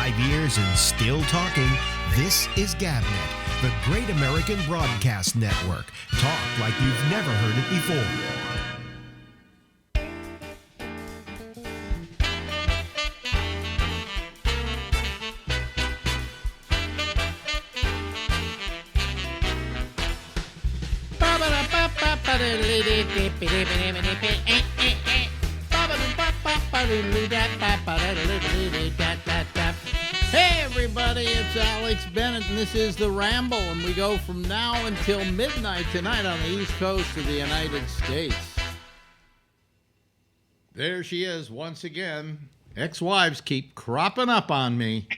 25 years and still talking. This is GabNet, the Great American Broadcast Network. Talk like you've never heard it before. Hey everybody, it's Alex Bennett and this is the Ramble, and we go from now until midnight tonight on the East Coast of the United States. There she is once again. Ex-wives keep cropping up on me.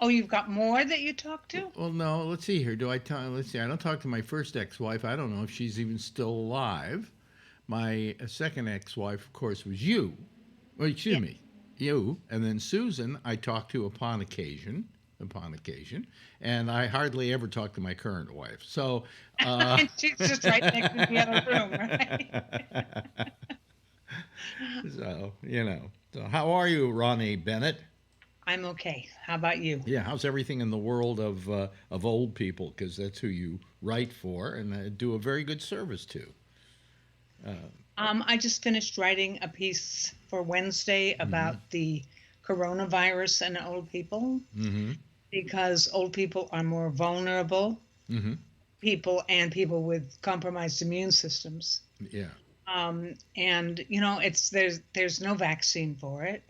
Oh, you've got more that you talk to? Well, no, let's see here. Let's see. I don't talk to my first ex-wife. I don't know if she's even still alive. My second ex-wife, of course, was you. Well, excuse me, you. And then Susan, I talk to upon occasion, and I hardly ever talk to my current wife. So she's just right next to the other room, right? So, So how are you, Ronnie Bennett? I'm okay. How about you? Yeah, how's everything in the world of old people? Because that's who you write for and do a very good service to. I just finished writing a piece for Wednesday about the coronavirus and old people, because old people are more vulnerable people and people with compromised immune systems. Yeah. And there's no vaccine for it.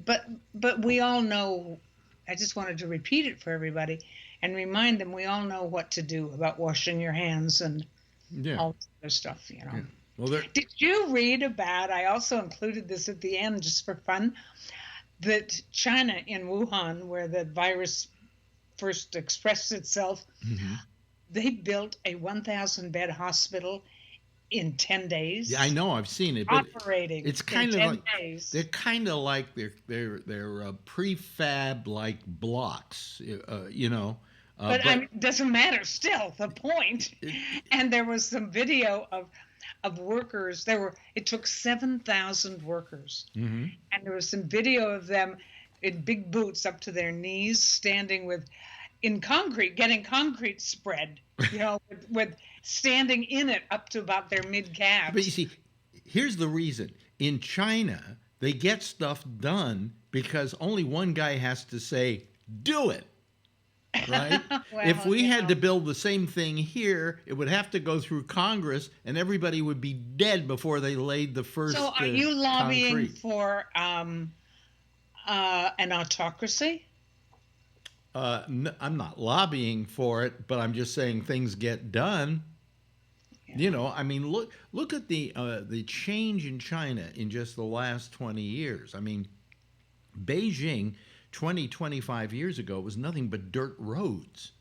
But we all know, I just wanted to repeat it for everybody and remind them we all know what to do about washing your hands and all this other stuff, Yeah. Well, Did you read about, I also included this at the end just for fun, that China in Wuhan, where the virus first expressed itself, they built a 1,000 bed hospital in 10 days. Yeah, I know. I've seen it. But operating. It's kind of like days. they're kind of like they're prefab like blocks, But it doesn't matter. Still, the point. And there was some video of workers. It took 7,000 workers, and there was some video of them in big boots up to their knees, standing in concrete, getting concrete spread. with standing in it up to about their mid-calves. But you see, here's the reason. In China, they get stuff done because only one guy has to say, do it, right? Well, if we had to build the same thing here, it would have to go through Congress, and everybody would be dead before they laid the first So are you lobbying concrete. for an autocracy? I'm not lobbying for it, but I'm just saying things get done. Yeah. I mean, look at the change in China in just the last 20 years. I mean, Beijing 25 years ago was nothing but dirt roads,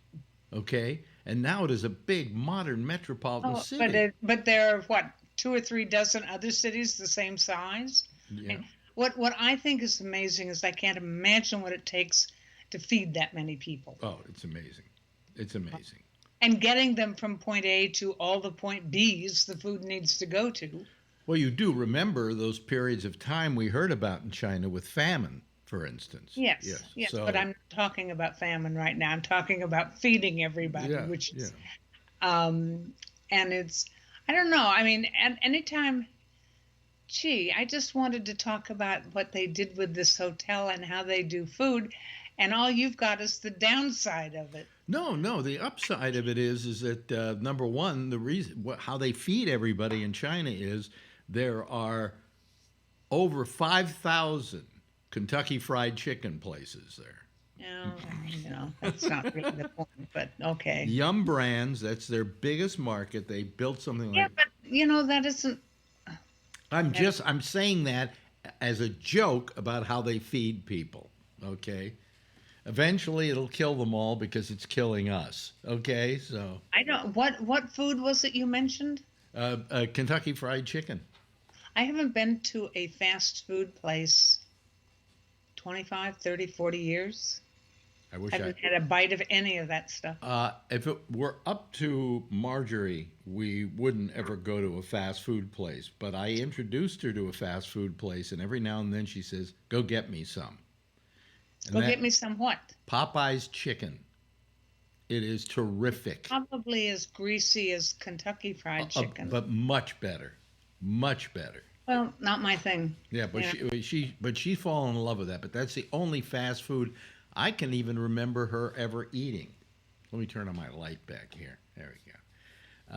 okay? And now it is a big modern metropolitan city. But there are, what, 2 or 3 dozen other cities the same size? Yeah. And what I think is amazing is I can't imagine what it takes to feed that many people. Oh, it's amazing. It's amazing. And getting them from point A to all the point B's the food needs to go to. Well, you do remember those periods of time we heard about in China with famine, for instance. Yes, So, but I'm not talking about famine right now. I'm talking about feeding everybody, which is, and it's, I don't know. I mean, at any time, I just wanted to talk about what they did with this hotel and how they do food, and all you've got is the downside of it. No. The upside of it is that number one, the reason how they feed everybody in China is there are over 5,000 Kentucky Fried Chicken places there. That's not really the point, but okay. Yum Brands, that's their biggest market. They built something like. Yeah, but that isn't. I'm saying that as a joke about how they feed people. Okay. Eventually, it'll kill them all because it's killing us. Okay, so. I don't. What food was it you mentioned? Kentucky Fried Chicken. I haven't been to a fast food place 25, 30, 40 years. I wish I haven't had a bite of any of that stuff. If it were up to Marjorie, we wouldn't ever go to a fast food place. But I introduced her to a fast food place, and every now and then she says, "Go get me some." And Go get me some what? Popeye's chicken. It is terrific. Probably as greasy as Kentucky Fried Chicken. But much better. Much better. Well, not my thing. Yeah, but she's fallen in love with that. But that's the only fast food I can even remember her ever eating. Let me turn on my light back here. There we go.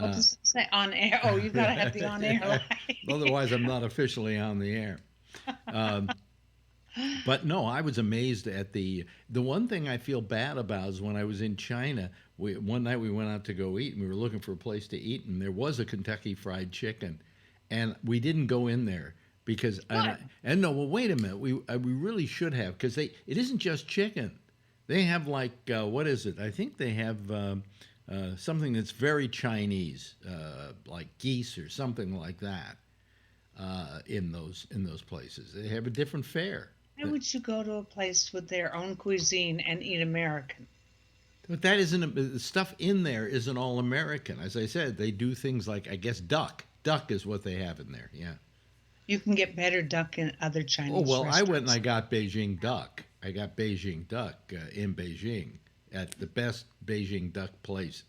What does it say? On air? Oh, you gotta have the on air light. Otherwise, I'm not officially on the air. But no, I was amazed at the one thing I feel bad about is when I was in China. One night we went out to go eat, and we were looking for a place to eat, and there was a Kentucky Fried Chicken, and we didn't go in there because no. Well, wait a minute. We really should have, because it isn't just chicken. They have like what is it? I think they have something that's very Chinese, like geese or something like that. In those places, they have a different fare. Why would you go to a place with their own cuisine and eat American? But that isn't the stuff in there isn't all American. As I said, they do things like, I guess, duck. Duck is what they have in there. Yeah. You can get better duck in other Chinese restaurants. I went and I got Beijing duck. I got Beijing duck in Beijing at the best Beijing duck place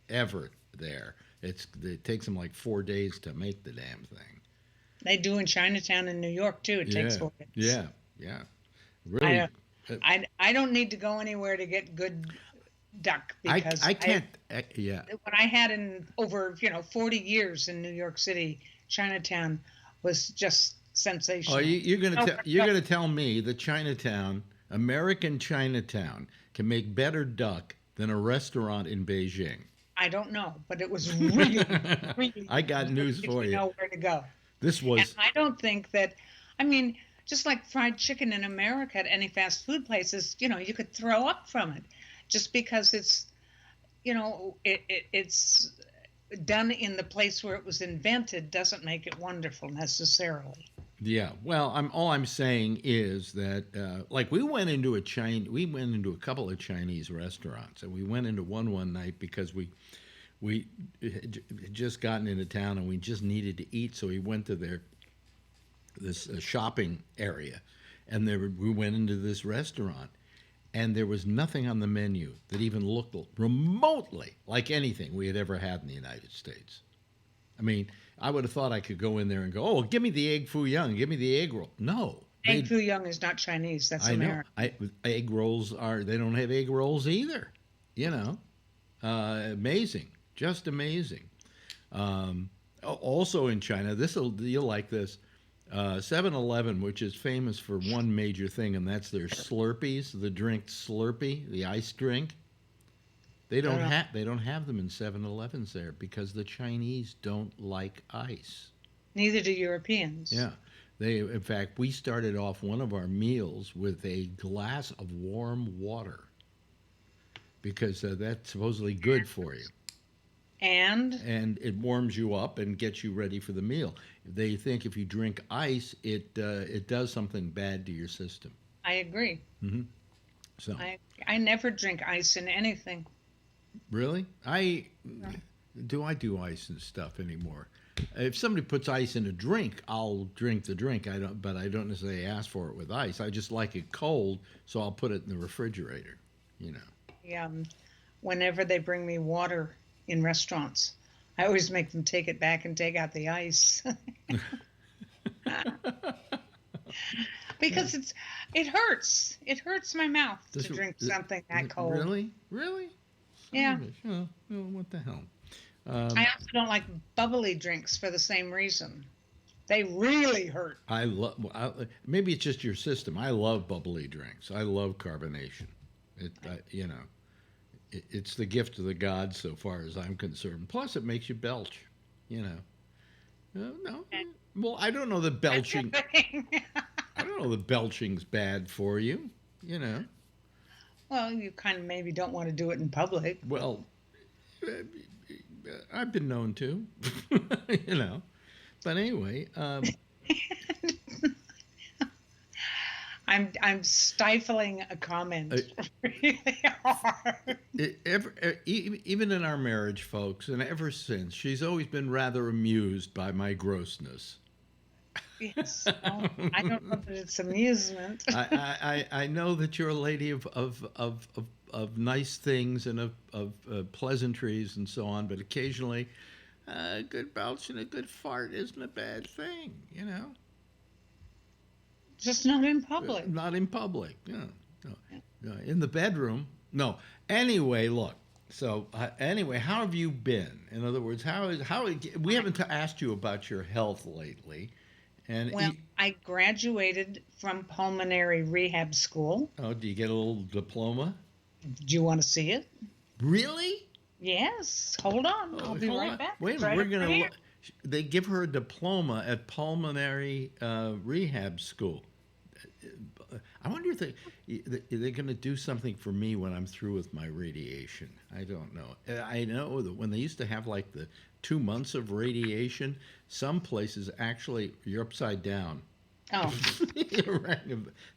ever there. It takes them like 4 days to make the damn thing. They do in Chinatown in New York too. It takes 4 days. Yeah. Really. I don't need to go anywhere to get good duck because I can't. What I had in over 40 years in New York City, Chinatown was just sensational. Oh, you're gonna tell me that Chinatown, American Chinatown, can make better duck than a restaurant in Beijing? I don't know, but it was really, really. I got news for you. Know where to go. This was. And I don't think that. I mean, just like fried chicken in America at any fast food places, you could throw up from it, just because it's, it's done in the place where it was invented doesn't make it wonderful necessarily. Yeah, well, all I'm saying is that, like, we went into a couple of Chinese restaurants, and we went into one night because we had just gotten into town and we just needed to eat, so we went to this shopping area, and we went into this restaurant, and there was nothing on the menu that even looked remotely like anything we had ever had in the United States. I mean, I would have thought I could go in there and go, oh, give me the egg foo young, give me the egg roll. No. Egg foo young is not Chinese, that's American. Egg rolls they don't have egg rolls either, amazing, just amazing. Also in China, you'll like this, 7-Eleven, which is famous for one major thing, and that's their Slurpees, the drink Slurpee, the ice drink. They don't have them in 7-Elevens there because the Chinese don't like ice. Neither do Europeans. Yeah. In fact, we started off one of our meals with a glass of warm water because that's supposedly good for you. And it warms you up and gets you ready for the meal. They think if you drink ice, it does something bad to your system. I agree. Mm-hmm. So I never drink ice in anything. Really? Do ice and stuff anymore? If somebody puts ice in a drink, I'll drink the drink. But I don't necessarily ask for it with ice. I just like it cold, so I'll put it in the refrigerator. Yeah. Whenever they bring me water in restaurants, I always make them take it back and take out the ice. Because it hurts. It hurts my mouth to drink something that cold. Really? Yeah. Oh, what the hell? I also don't like bubbly drinks for the same reason. They really hurt. Maybe it's just your system. I love bubbly drinks. I love carbonation. It's the gift of the gods, so far as I'm concerned. Plus, it makes you belch. No. Well, I don't know that belching. I don't know that belching's bad for you. Well, you kind of maybe don't want to do it in public. Well, I've been known to. But anyway. I'm stifling a comment really hard. Even in our marriage, folks, and ever since, she's always been rather amused by my grossness. Yes. Well, I don't know that it's amusement. I know that you're a lady of nice things and of pleasantries and so on, but occasionally a good belch and a good fart isn't a bad thing, you know. Just not in public. Not in public. No, no. In the bedroom. No. Anyway, look. So anyway, how have you been? In other words, we haven't asked you about your health lately. And well, I graduated from pulmonary rehab school. Oh, do you get a little diploma? Do you want to see it? Really? Yes. Hold on. I'll be right back. Wait a minute. We're going to. They give her a diploma at pulmonary rehab school. I wonder if they're going to do something for me when I'm through with my radiation. I don't know. I know that when they used to have like the 2 months of radiation, some places actually you're upside down. Oh.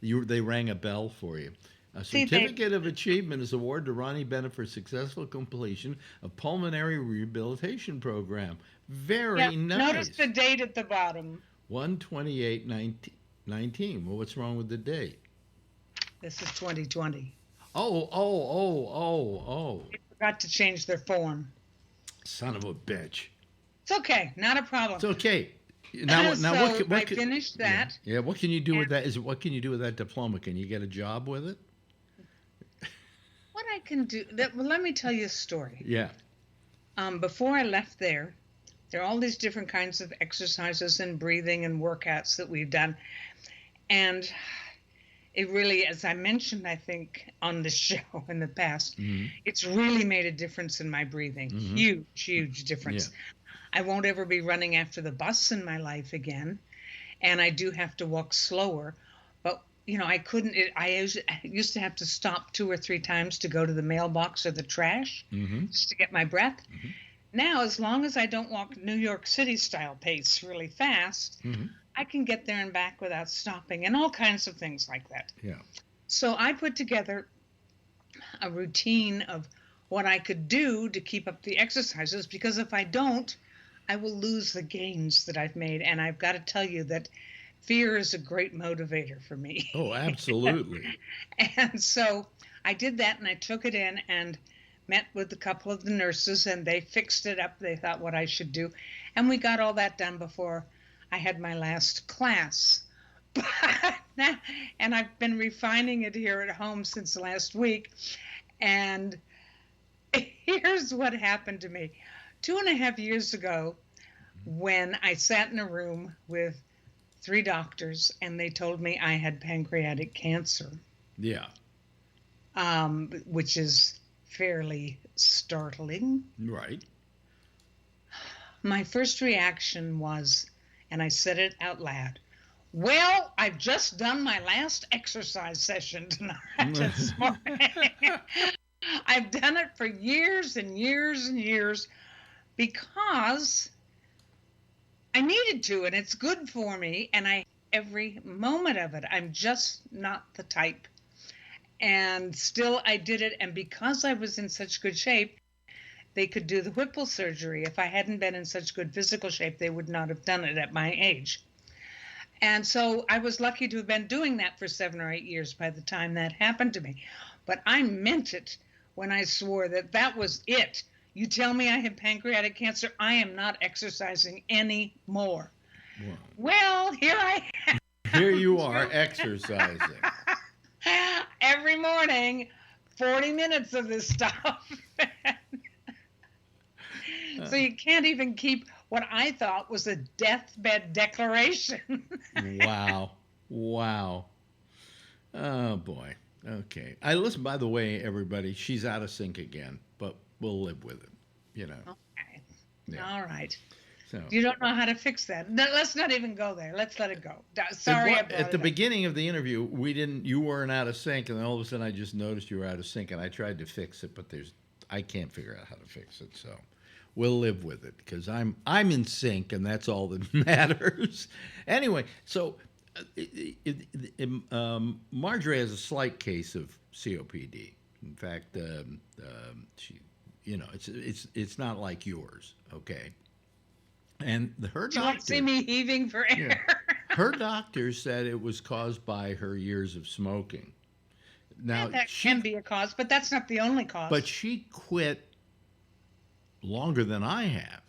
They rang a bell for you. A certificate of achievement is awarded to Ronnie Bennett for successful completion of pulmonary rehabilitation program. Very nice. Notice the date at the bottom. 1/28/19. Well, what's wrong with the date? This is 2020. Oh. They forgot to change their form. Son of a bitch. It's okay. Not a problem. It's okay. Now so what I finished that. Yeah. What can you do with that? What can you do with that diploma? Can you get a job with it? What I can do. Well, let me tell you a story. Yeah. Before I left there are all these different kinds of exercises and breathing and workouts that we've done. And it really, as I mentioned, I think, on the show in the past, it's really made a difference in my breathing. Huge difference. Yeah. I won't ever be running after the bus in my life again. And I do have to walk slower. But, you know, I used to have to stop 2 or 3 times to go to the mailbox or the trash just to get my breath. Now, as long as I don't walk New York City style pace really fast, I can get there and back without stopping and all kinds of things like that. Yeah. So I put together a routine of what I could do to keep up the exercises, because if I don't, I will lose the gains that I've made. And I've got to tell you that fear is a great motivator for me. Oh, absolutely. And so I did that, and I took it in and met with a couple of the nurses, and they fixed it up. They thought what I should do. And we got all that done before I had my last class. And I've been refining it here at home since last week. And here's what happened to me. 2.5 years ago, when I sat in a room with 3 doctors, and they told me I had pancreatic cancer. Yeah. Which is fairly startling. Right. My first reaction was, and I said it out loud, well, I've just done my last exercise session tonight. This morning. I've done it for years and years and years because I needed to, and it's good for me, and every moment of it. I'm just not the type. And still I did it, and because I was in such good shape, they could do the Whipple surgery. If I hadn't been in such good physical shape, they would not have done it at my age. And so I was lucky to have been doing that for 7 or 8 years by the time that happened to me. But I meant it when I swore that was it. You tell me I have pancreatic cancer, I am not exercising anymore. Wow. Well, here I am. Here you are exercising. Every morning, 40 minutes of this stuff. So you can't even keep what I thought was a deathbed declaration. Wow. Oh, boy. Okay. Listen, by the way, everybody, she's out of sync again, but we'll live with it, you know. Okay. Yeah. All right. So, you don't know how to fix that. No, let's not even go there. Let's let it go. Sorry about at the beginning of the interview, you weren't out of sync, and then all of a sudden I just noticed you were out of sync, and I tried to fix it, but I can't figure out how to fix it. So we'll live with it because I'm in sync, and that's all that matters. Anyway, so Marjorie has a slight case of COPD. In fact, she, it's not like yours. Okay. And her doctor. You want to see me heaving for air? Her doctor said it was caused by her years of smoking. Now, that can be a cause, but that's not the only cause. But she quit longer than I have,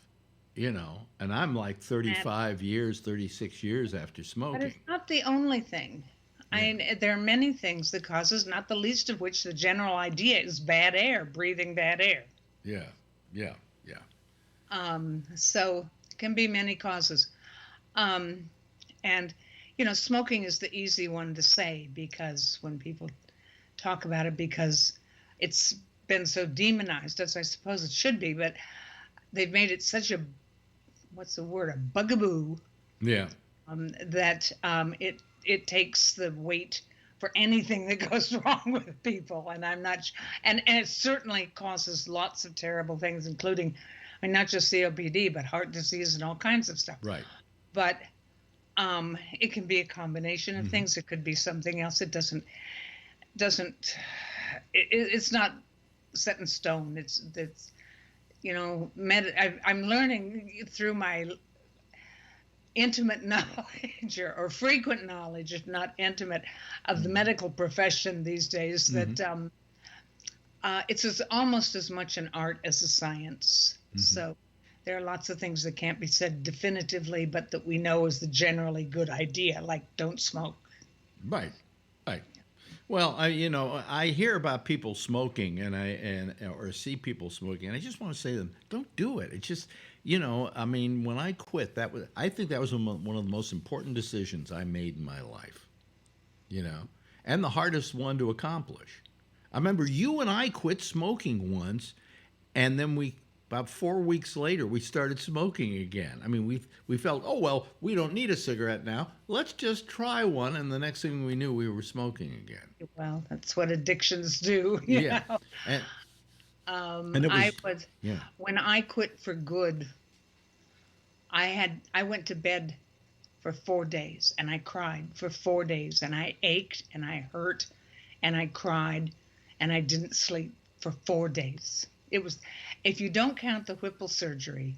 and I'm like 35 years, 36 years after smoking. But it's not the only thing. Yeah. I mean, there are many things that causes, not the least of which the general idea is bad air, breathing bad air. Yeah. So it can be many causes. And, smoking is the easy one to say because when people talk about it, because it's been so demonized, as I suppose it should be, but they've made it such a, what's the word, a bugaboo. Yeah. That it takes the weight for anything that goes wrong with people. And I'm not, and it certainly causes lots of terrible things, including, not just COPD, but heart disease and all kinds of stuff. Right. But it can be a combination of things. It could be something else. It it's not set in stone. It's I'm learning through my intimate knowledge or frequent knowledge, if not intimate, of the medical profession these days that it's almost as much an art as a science. So there are lots of things that can't be said definitively, but that we know is the generally good idea, like don't smoke. Right. Well, I hear about people smoking, or see people smoking, and I just want to say to them, don't do it. It's just, when I quit, I think that was one of the most important decisions I made in my life, and the hardest one to accomplish. I remember you and I quit smoking once, and then about 4 weeks later, we started smoking again. I mean, we felt, oh, well, we don't need a cigarette now. Let's just try one. And the next thing we knew, we were smoking again. Well, that's what addictions do. Yeah. And it was, when I quit for good, I went to bed for 4 days and I cried for 4 days and I ached and I hurt and I cried and I didn't sleep for 4 days. It was, if you don't count the Whipple surgery,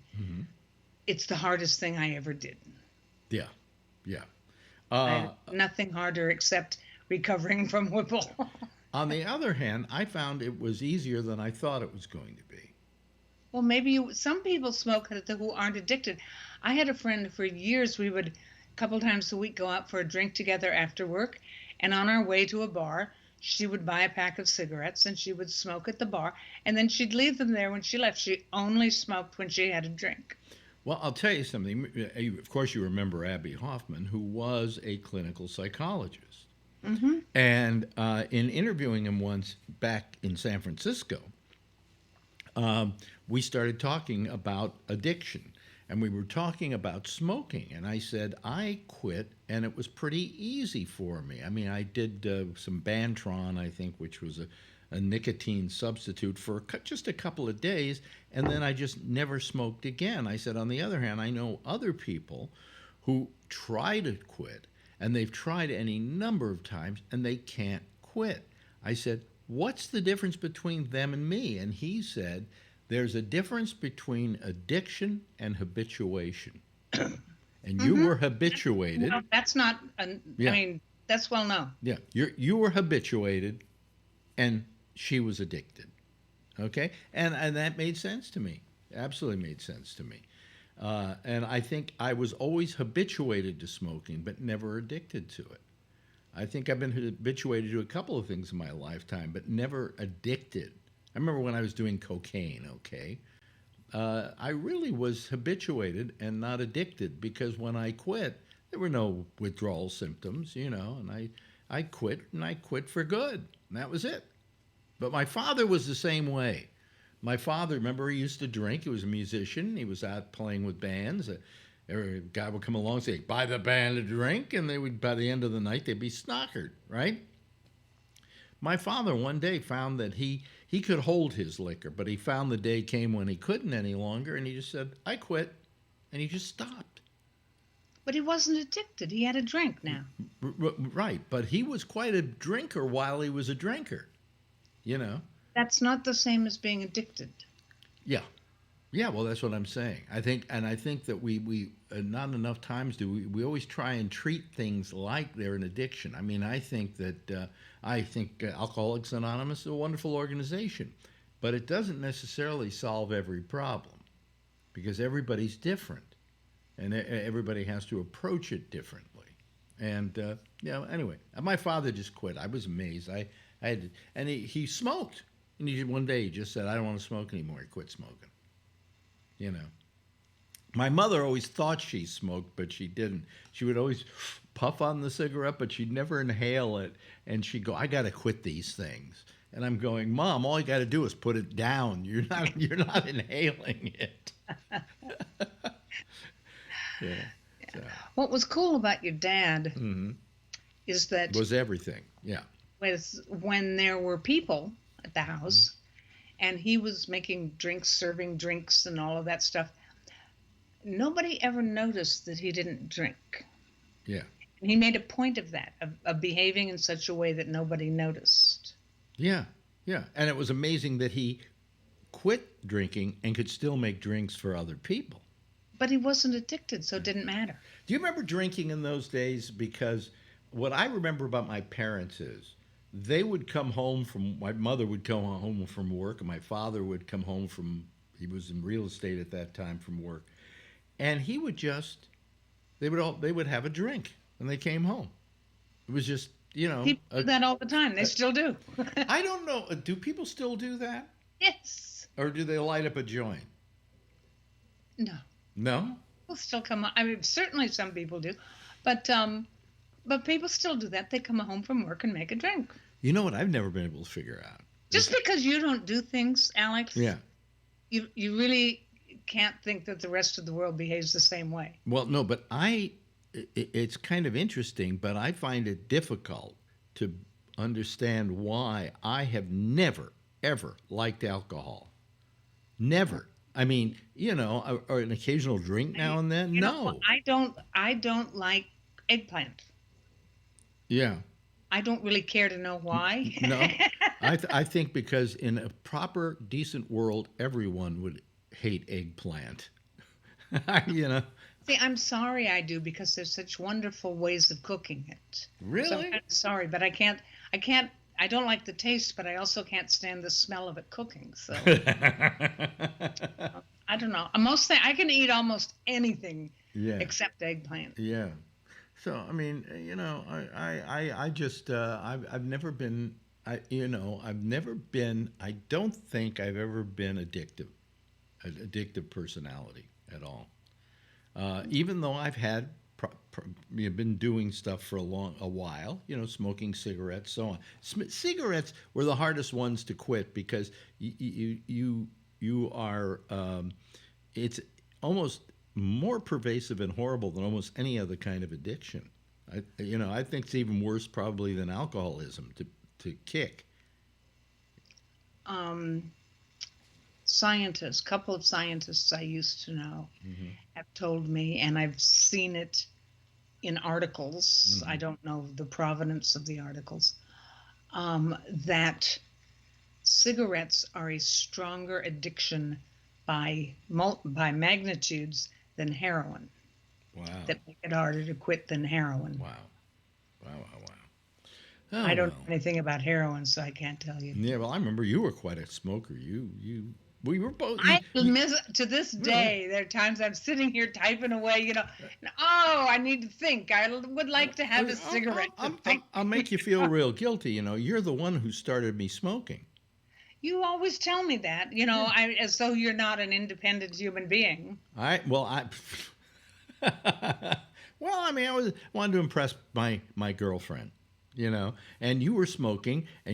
it's the hardest thing I ever did. Yeah. Nothing harder except recovering from Whipple. On the other hand, I found it was easier than I thought it was going to be. Well, maybe some people smoke who aren't addicted. I had a friend for years. We would, a couple times a week, go out for a drink together after work. And on our way to a bar, she would buy a pack of cigarettes and she would smoke at the bar. And then she'd leave them there when she left. She only smoked when she had a drink. Well, I'll tell you something. Of course, you remember Abby Hoffman, who was a clinical psychologist. And in interviewing him once back in San Francisco, we started talking about addiction. And we were talking about smoking. And I said, I quit, and it was pretty easy for me. I mean, I did some Bantron, I think, which was a nicotine substitute for just a couple of days. And then I just never smoked again. I said, on the other hand, I know other people who try to quit, and they've tried any number of times, and they can't quit. I said, what's the difference between them and me? And he said, there's a difference between addiction and habituation. And you were habituated. No, that's not, I mean, that's well known. Yeah, you were habituated, and she was addicted. Okay? And that made sense to me. Absolutely made sense to me. And I think I was always habituated to smoking, but never addicted to it. I think I've been habituated to a couple of things in my lifetime, but never addicted. I remember when I was doing cocaine, I really was habituated and not addicted, because when I quit, there were no withdrawal symptoms, and I quit, and I quit for good, and that was it. But my father was the same way. My father, remember, he used to drink. He was a musician. He was out playing with bands. A guy would come along and say, buy the band a drink, and they would, by the end of the night, they'd be snockered, right? My father one day found that he could hold his liquor, but he found the day came when he couldn't any longer, and he just said, I quit, and he just stopped. But he wasn't addicted. He had a drink now. Right, but he was quite a drinker while he was a drinker, That's not the same as being addicted. Yeah, well, that's what I'm saying. I think that we not enough times do we always try and treat things like they're an addiction. I mean, I think that Alcoholics Anonymous is a wonderful organization, but it doesn't necessarily solve every problem because everybody's different, and everybody has to approach it differently. And anyway, my father just quit. I was amazed. I had, and he smoked, and one day he just said, "I don't want to smoke anymore." He quit smoking. You know. My mother always thought she smoked, but she didn't. She would always puff on the cigarette, but she'd never inhale it. And she'd go, "I got to quit these things." And I'm going, "Mom, all you got to do is put it down. You're not inhaling it." Yeah. So. What was cool about your dad is that was everything. Yeah. Was when there were people at the house, and he was making drinks, serving drinks, and all of that stuff. Nobody ever noticed that he didn't drink. Yeah. And he made a point of that, of behaving in such a way that nobody noticed. Yeah, yeah. And it was amazing that he quit drinking and could still make drinks for other people. But he wasn't addicted, so it didn't matter. Do you remember drinking in those days? Because what I remember about my parents is they would come home from, my mother would come home from work, and my father would come home from, he was in real estate at that time, from work. And he would just, they would have a drink when they came home. It was just, People do that all the time. They still do. I don't know. Do people still do that? Yes. Or do they light up a joint? No. No? People still come. I mean, certainly some people do, but people still do that. They come home from work and make a drink. You know what? I've never been able to figure out. Just because you don't do things, Alex. Yeah. You really can't think that the rest of the world behaves the same way. Well, no, but it's kind of interesting, but I find it difficult to understand why I have never, ever liked alcohol. Never. I mean, or an occasional drink now and then. No. I don't like eggplant. Yeah. I don't really care to know why. No. I think because in a proper, decent world, everyone would hate eggplant. See, I'm sorry I do, because there's such wonderful ways of cooking it. Really? So I'm kind of sorry, but I don't like the taste, but I also can't stand the smell of it cooking. So I don't know. I can eat almost anything except eggplant. Yeah. So, I mean, I just, I've never been, I don't think I've ever been an addictive personality at all. Even though I've had been doing stuff for a while, smoking cigarettes, so on. Cigarettes were the hardest ones to quit because you are, it's almost more pervasive and horrible than almost any other kind of addiction. I think it's even worse probably than alcoholism to kick. Scientists, a couple of scientists I used to know have told me, and I've seen it in articles, I don't know the provenance of the articles, that cigarettes are a stronger addiction by magnitudes than heroin. Wow. That make it harder to quit than heroin. Wow. Oh, I don't know anything about heroin, so I can't tell you. Yeah, well, I remember you were quite a smoker. We were both. I miss to this day. There are times I'm sitting here typing away. I need to think. I would like to have a cigarette. I'll make you feel real guilty. You're the one who started me smoking. You always tell me that. As though you're not an independent human being. I wanted to impress my girlfriend. And you were smoking, I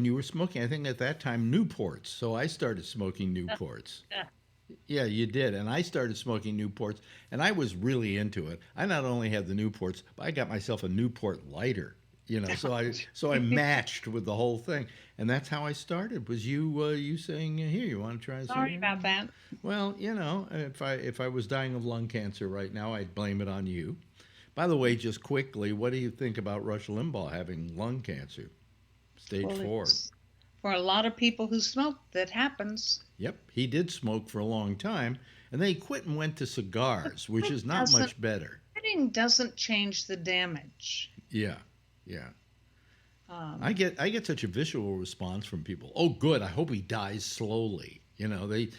think at that time, Newports. So I started smoking Newports. Yeah, you did. And I started smoking Newports, and I was really into it. I not only had the Newports, but I got myself a Newport lighter, so I matched with the whole thing. And that's how I started, was you saying, here, you want to try a cigarette? Sorry about that. Well, if I was dying of lung cancer right now, I'd blame it on you. By the way, just quickly, what do you think about Rush Limbaugh having lung cancer, stage 4? For a lot of people who smoke, that happens. Yep, he did smoke for a long time, and then he quit and went to cigars, which is not much better. Quitting doesn't change the damage. Yeah, yeah. I get such a visual response from people. Oh, good. I hope he dies slowly. You know, they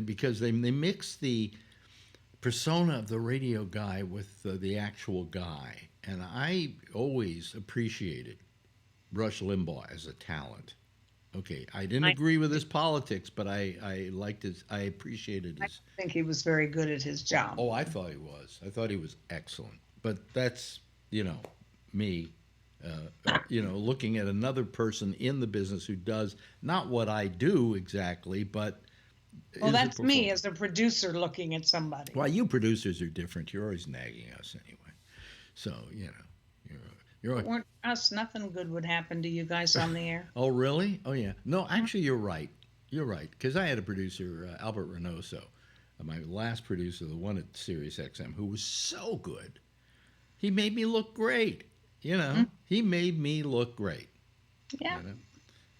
because they mix the persona of the radio guy with the actual guy, and I always appreciated Rush Limbaugh as a talent. Okay, I didn't agree with his politics, but I liked his. I appreciated his. I think he was very good at his job. Oh, I thought he was. I thought he was excellent. But that's me. Looking at another person in the business who does not what I do exactly, but well, that's me as a producer looking at somebody. Well, you producers are different. You're always nagging us anyway, so you're weren't us. Nothing good would happen to you guys on the air. Oh, really? Oh, yeah. No, actually, you're right. You're right. Because I had a producer, Albert Reynoso, my last producer, the one at Sirius XM, who was so good. He made me look great. He made me look great. Yeah.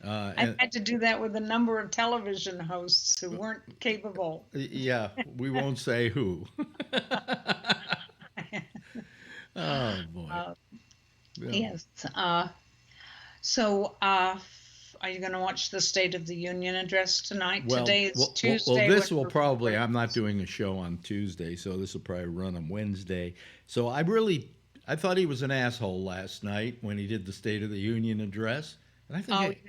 I had to do that with a number of television hosts who weren't capable. Yeah, we won't say who. Oh, boy. Yes. So, are you going to watch the State of the Union address tonight? Today is Tuesday. Well, this will probably, I'm not doing a show on Tuesday, so this will probably run on Wednesday. So I thought he was an asshole last night when he did the State of the Union address. And I think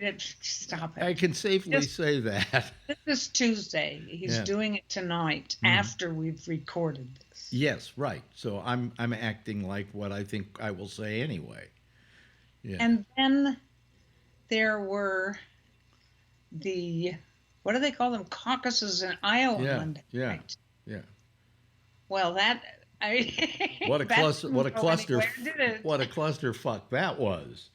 stop it. I can safely say that. This is Tuesday. He's doing it tonight after we've recorded this. Yes, right. So I'm acting like what I think I will say anyway. Yeah. And then there were what do they call them? Caucuses in Iowa Monday night. Yeah. Well, what a clusterfuck that was.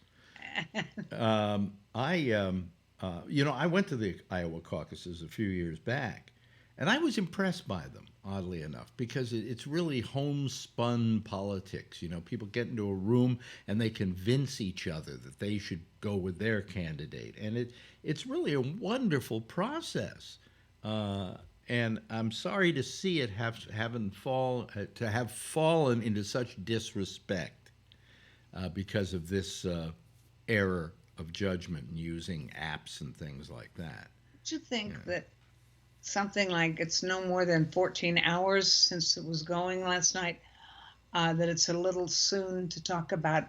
I went to the Iowa caucuses a few years back, and I was impressed by them, oddly enough, because it's really homespun politics. People get into a room and they convince each other that they should go with their candidate, and it's really a wonderful process. And I'm sorry to see it have fallen into such disrespect because of this error of judgment and using apps and things like that. Don't you think that something like it's no more than 14 hours since it was going last night, that it's a little soon to talk about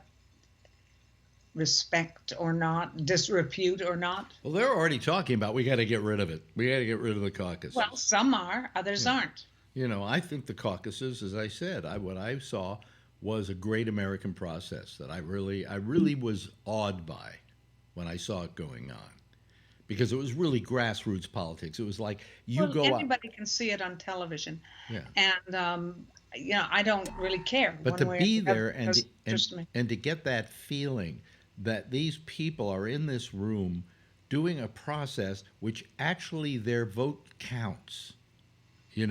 respect or not, disrepute or not? Well, they're already talking about we got to get rid of it. We got to get rid of the caucuses. Well, some are, others aren't. I think the caucuses, as I said, what I saw was a great American process that I really was awed by when I saw it going on, because it was really grassroots politics. It was like anybody can see it on television, and I don't really care. But to be there and to get that feeling that these people are in this room doing a process which actually their vote counts. I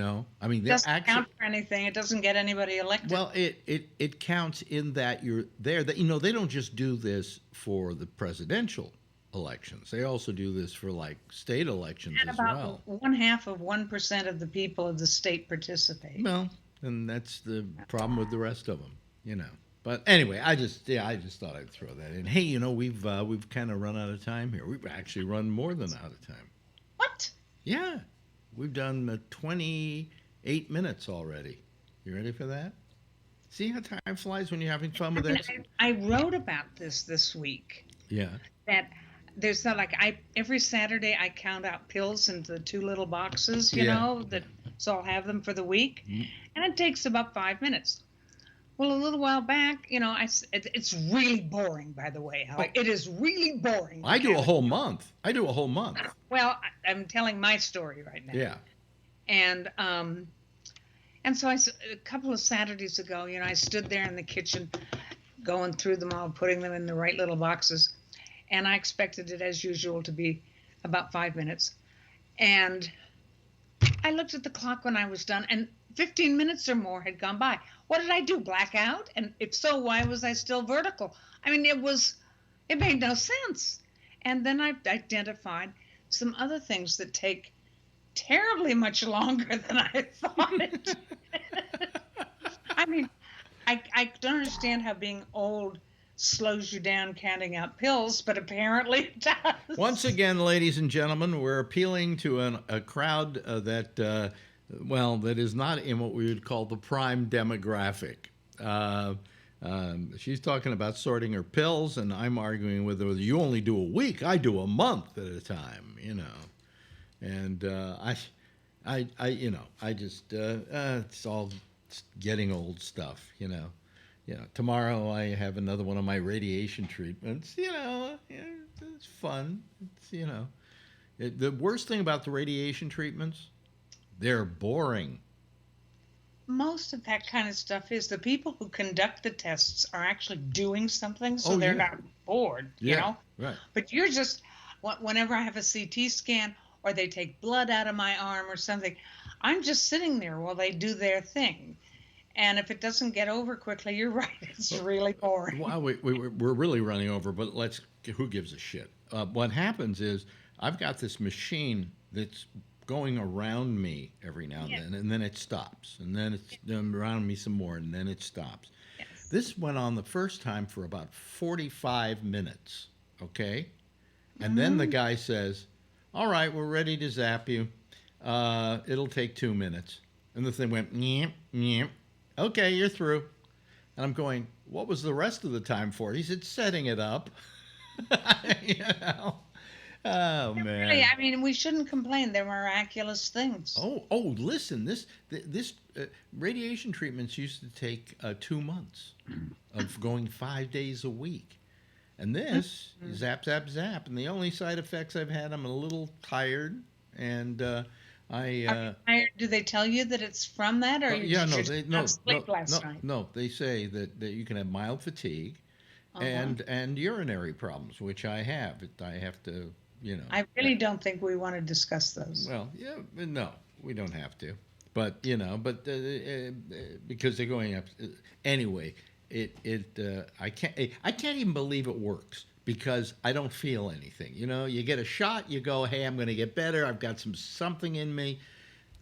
mean, it doesn't count for anything. It doesn't get anybody elected. Well, it counts in that you're there. That they don't just do this for the presidential elections. They also do this for state elections as well. And about 0.5% of the people of the state participate. Well, and that's the problem with the rest of them, But anyway, I just thought I'd throw that in. Hey, we've kind of run out of time here. We've actually run more than out of time. What? Yeah. We've done 28 minutes already. You ready for that? See how time flies when you're having fun with that? I wrote about this week. Yeah. That there's not every Saturday I count out pills into the 2 little boxes, so I'll have them for the week. Mm-hmm. And it takes about 5 minutes. Well, a little while back, it's really boring, by the way. It is really boring. I do a whole month. Well, I'm telling my story right now. Yeah. And so a couple of Saturdays ago, I stood there in the kitchen going through them all, putting them in the right little boxes. And I expected it, as usual, to be about 5 minutes. And I looked at the clock when I was done, and 15 minutes or more had gone by. What did I do, black out? And if so, why was I still vertical? I mean, it made no sense. And then I've identified some other things that take terribly much longer than I thought. I mean, I don't understand how being old slows you down counting out pills, but apparently it does. Once again, ladies and gentlemen, we're appealing to a crowd that is not in what we would call the prime demographic. She's talking about sorting her pills, and I'm arguing with her, you only do a week, I do a month at a time, And it's all getting old stuff, Tomorrow I have another one of my radiation treatments, it's fun. The worst thing about the radiation treatments, they're boring. Most of that kind of stuff is the people who conduct the tests are actually doing something, so they're not bored, you know? Right. But you're just, whenever I have a CT scan or they take blood out of my arm or something, I'm just sitting there while they do their thing. And if it doesn't get over quickly, you're right, it's really boring. Well, we're really running over, but who gives a shit? What happens is I've got this machine that's going around me every now and then it stops, and then it's around me some more, and then it stops. Yes. This went on the first time for about 45 minutes, okay? And then the guy says, all right, we're ready to zap you. It'll take 2 minutes. And the thing went, nyeh, nyeh. Okay, you're through. And I'm going, what was the rest of the time for? He said, setting it up. Oh, man. Really, I mean, we shouldn't complain. They're miraculous things. Oh, listen, this radiation treatments used to take 2 months of going 5 days a week. And this, zap, zap, zap. And the only side effects I've had, I'm a little tired, and do they tell you that it's from that, or sleep last night? No, they say that you can have mild fatigue and urinary problems, which I have. I have to, I really don't think we want to discuss those. Well, yeah, no, we don't have to. But because they're going up anyway. I can't even believe it works, because I don't feel anything. You get a shot, you go, hey, I'm going to get better. I've got something in me.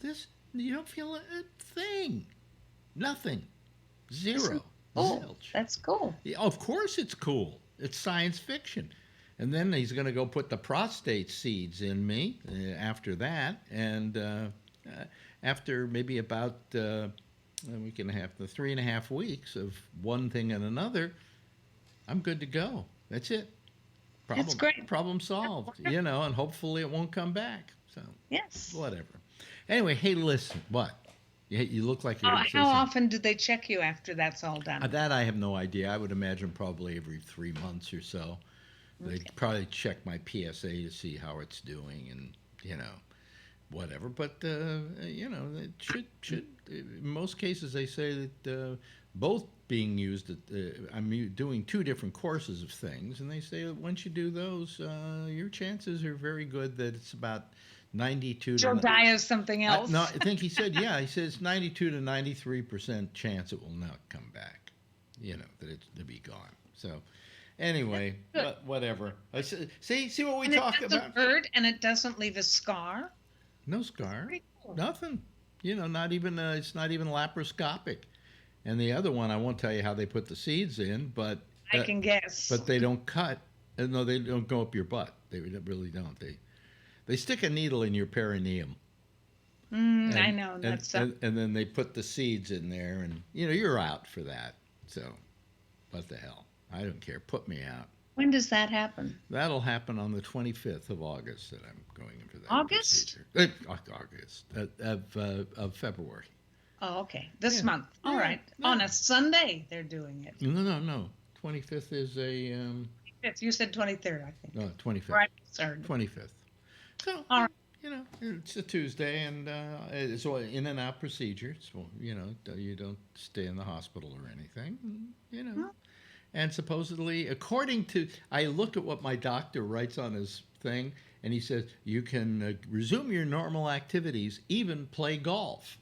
This, you don't feel a thing. Nothing. Zero. Oh, that's cool. Yeah, of course it's cool. It's science fiction. And then he's going to go put the prostate seeds in me after that. And after maybe about a week and a half, 3.5 weeks of one thing and another, I'm good to go. That's it. That's great. Problem solved, and hopefully it won't come back. So, yes. Whatever. Anyway, hey, listen, what? You look like you're... How often do they check you after that's all done? That I have no idea. I would imagine probably every 3 months or so. Okay. They probably check my PSA to see how it's doing, and, whatever. But, it should in most cases they say that both being used I'm doing 2 different courses of things, and they say that once you do those, your chances are very good that it's about 92 You'll die of something else. No, I think he said, he says 92 to 93% chance it will not come back, that it'll be gone. So anyway, but whatever. I said, see what we talked about. It doesn't hurt, and it doesn't leave a scar. No scar. Cool. Nothing. Not even it's not even laparoscopic. And the other one, I won't tell you how they put the seeds in, but I can guess. But they don't cut. No, they don't go up your butt. They really don't. They stick a needle in your perineum. I know. And then they put the seeds in there, and you're out for that. So, what the hell? I don't care. Put me out. When does that happen? That'll happen on the 25th of August that I'm going in for that August? procedure. August of February. Oh, okay. This month. All right. Yeah. On a Sunday, they're doing it. No. 25th is a... 25th. You said 23rd, I think. No, 25th. Right. Sorry. 25th. So, all right. It's a Tuesday, and it's an in and out procedure. So, you don't stay in the hospital or anything, And supposedly, according to, I looked at what my doctor writes on his thing, and he says, you can resume your normal activities, even play golf.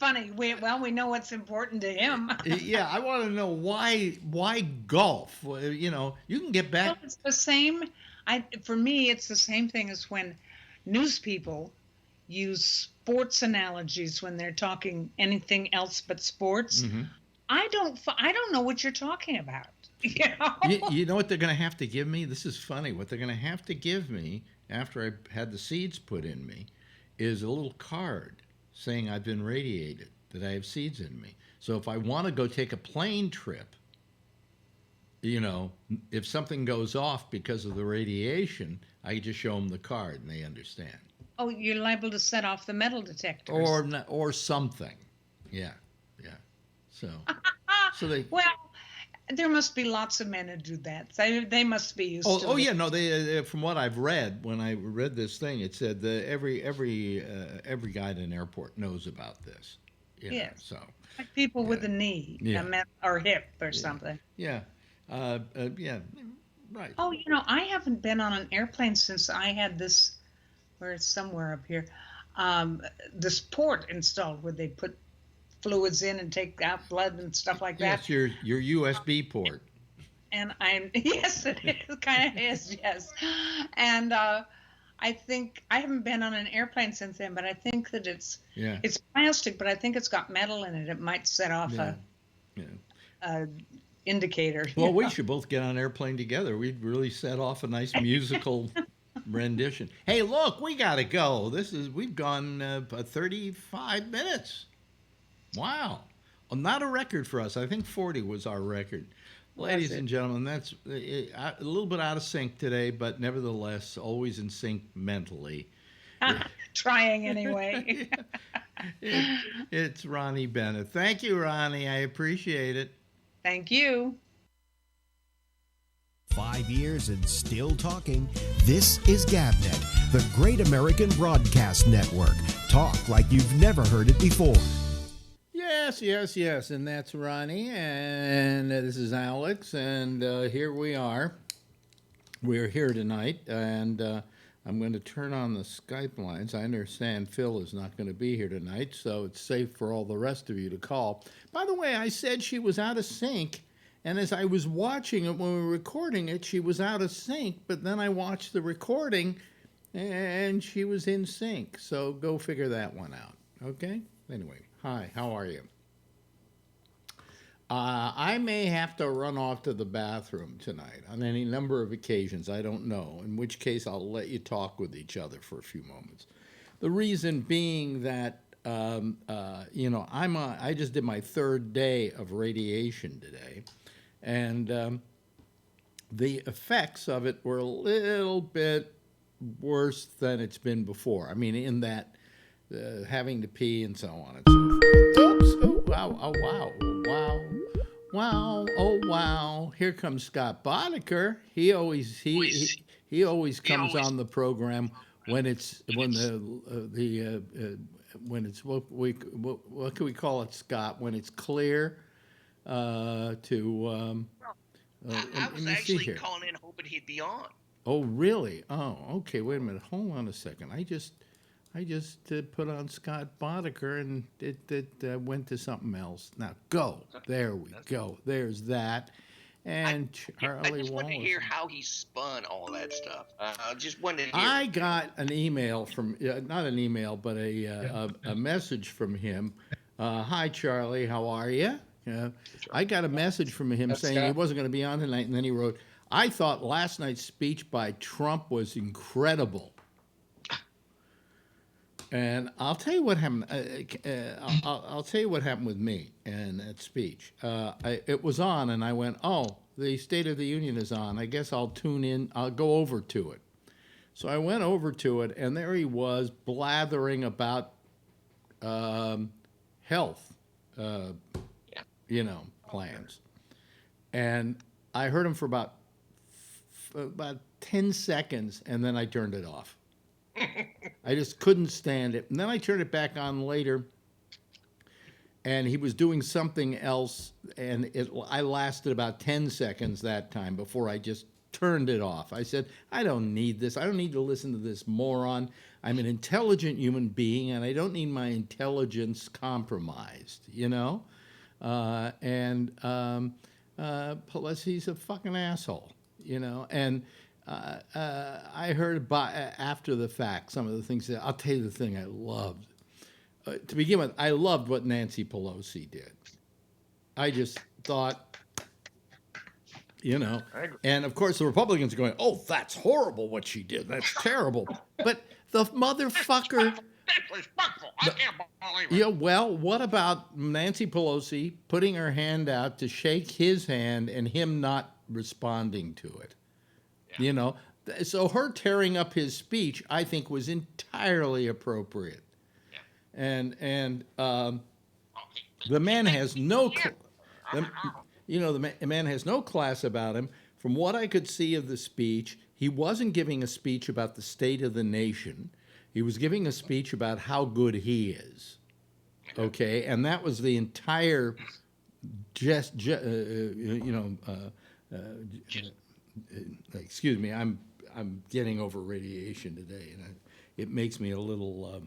funny. We know what's important to him. Yeah, I want to know why golf? Well, you can get back. Well, it's the same. For me, it's the same thing as when news people use sports analogies when they're talking anything else but sports. Mm-hmm. I don't know what you're talking about. You know what they're going to have to give me? This is funny. What they're going to have to give me after I had the seeds put in me is a little card saying I've been radiated, that I have seeds in me. So if I want to go take a plane trip, if something goes off because of the radiation, I just show them the card and they understand. Oh, you're liable to set off the metal detectors. Or something. Yeah. So they. Well, there must be lots of men who do that. They must be used to it. Oh yeah, no. They from what I've read, when I read this thing, it said that every guy at an airport knows about this. Yes. So. Like people with a knee, or hip, or something. Yeah. Yeah. Right. Oh, I haven't been on an airplane since I had this, where it's somewhere up here, this port installed where they put fluids in and take out blood and stuff like that. Yes, your USB port. And yes, it is, kind of is, yes. And I think I haven't been on an airplane since then, but I think that it's plastic, but I think it's got metal in it. It might set off a indicator. Well, we should both get on an airplane together. We'd really set off a nice musical rendition. Hey, look, we got to go. We've gone 35 minutes. Wow. Well, not a record for us. I think 40 was our record. Ladies and gentlemen, that's a little bit out of sync today, but nevertheless, always in sync mentally. Trying anyway. It's Ronnie Bennett. Thank you, Ronnie. I appreciate it. Thank you. 5 years and still talking. This is GabNet, the Great American Broadcast Network. Talk like you've never heard it before. Yes, and that's Ronnie, and this is Alex, and here we are. We're here tonight, and I'm going to turn on the Skype lines. I understand Phil is not going to be here tonight, so it's safe for all the rest of you to call. By the way, I said she was out of sync, and as I was watching it when we were recording it, she was out of sync, but then I watched the recording, and she was in sync, so go figure that one out, okay? Anyway, hi, how are you? I may have to run off to the bathroom tonight on any number of occasions. I don't know, in which case I'll let you talk with each other for a few moments. The reason being that, I just did my third day of radiation today, and the effects of it were a little bit worse than it's been before. I mean, in that having to pee and so on and so forth. Oops! Oh, wow! Oh, wow! Wow! Wow! Oh, wow! Here comes Scott Boddicker. He always comes on the program when it's what can we call it, Scott? When it's clear I was actually calling in hoping he'd be on. Oh, really? Oh, okay. Wait a minute. Hold on a second. I just put on Scott Boddicker and it went to something else. Now go. There we go. There's that. And Charlie I just wanted to hear how he spun all that stuff. I just wanted to hear. I got an email from, not an email, but a message from him. Hi, Charlie. How are you? I got a message from him saying Scott. He wasn't going to be on tonight, and then he wrote, I thought last night's speech by Trump was incredible. And I'll tell you what happened. I'll tell you what happened with me in that speech. It was on, and I went, "Oh, the State of the Union is on. I guess I'll tune in. I'll go over to it." So I went over to it, and there he was blathering about health, plans. And I heard him for about 10 seconds, and then I turned it off. I just couldn't stand it. And then I turned it back on later, and he was doing something else, and I lasted about 10 seconds that time before I just turned it off. I said, I don't need this. I don't need to listen to this moron. I'm an intelligent human being, and I don't need my intelligence compromised, you know? Plus, he's a fucking asshole, you know? And I heard after the fact some of the things that, I'll tell you the thing I loved. To begin with, I loved what Nancy Pelosi did. I just thought, you know, and of course the Republicans are going, oh, that's horrible what she did. That's terrible. But the motherfucker. Disrespectful. I can't believe it. Yeah, well, what about Nancy Pelosi putting her hand out to shake his hand and him not responding to it? Yeah. You know, so her tearing up his speech, I think, was entirely appropriate. Yeah. And the man has no, the man has no class about him. From what I could see of the speech, he wasn't giving a speech about the state of the nation. He was giving a speech about how good he is. Okay, and that was the entire excuse me, I'm getting over radiation today, and it makes me a little.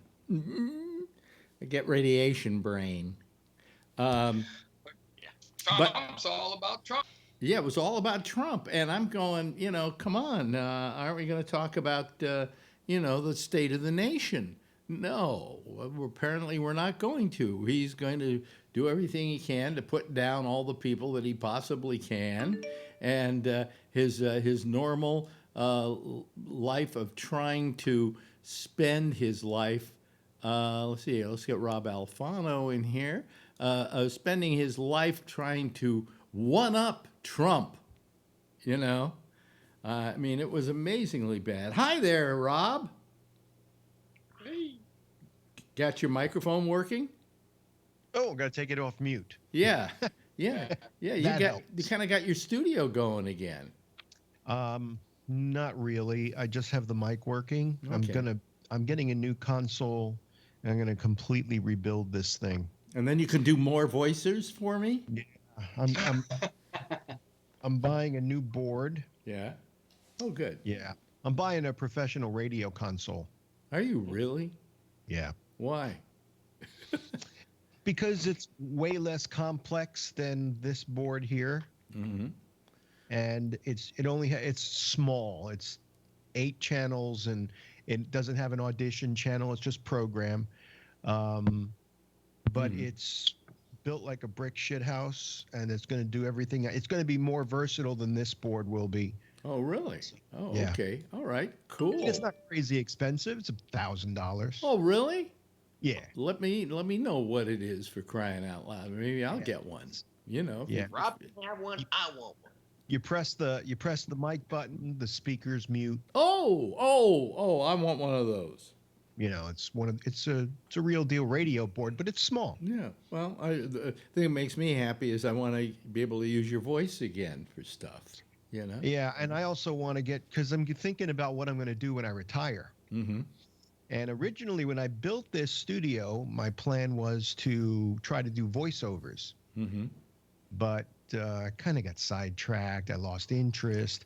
I get radiation brain. Trump's all about Trump. Yeah, it was all about Trump, and I'm going. You know, come on, aren't we going to talk about the state of the nation? No, apparently we're not going to. He's going to do everything he can to put down all the people that he possibly can, and his normal life of trying to spend his life. Let's see. Let's get Rob Alfano in here. Spending his life trying to one-up Trump. You know, I mean, it was amazingly bad. Hi there, Rob. Hey. Got your microphone working? Oh, got to take it off mute. Yeah, yeah, yeah. Helps. You kind of got your studio going again. Not really. I just have the mic working. Okay. I'm getting a new console, and I'm gonna completely rebuild this thing. And then you can do more voices for me. Yeah, I'm buying a new board. Yeah. Oh, good. Yeah, I'm buying a professional radio console. Are you really? Yeah. Why? Because it's way less complex than this board here. Mm-hmm. And it's small. It's 8 channels, and it doesn't have an audition channel. It's just program. But it's built like a brick shit house, and it's going to do everything. It's going to be more versatile than this board will be. Oh, really? Oh, yeah. Okay. All right. Cool. It's not crazy expensive. It's $1,000. Oh, really? Yeah. Let me know what it is, for crying out loud. Maybe I'll get one. You know. Yeah. Rob can have one. I want one. You press the mic button, the speakers mute. Oh! I want one of those. You know, it's a real deal radio board, but it's small. Yeah. Well, the thing that makes me happy is I want to be able to use your voice again for stuff. You know. Yeah, and I also want to because I'm thinking about what I'm going to do when I retire. Mm-hmm. And originally, when I built this studio, my plan was to try to do voiceovers. Mm-hmm. But I kind of got sidetracked. I lost interest.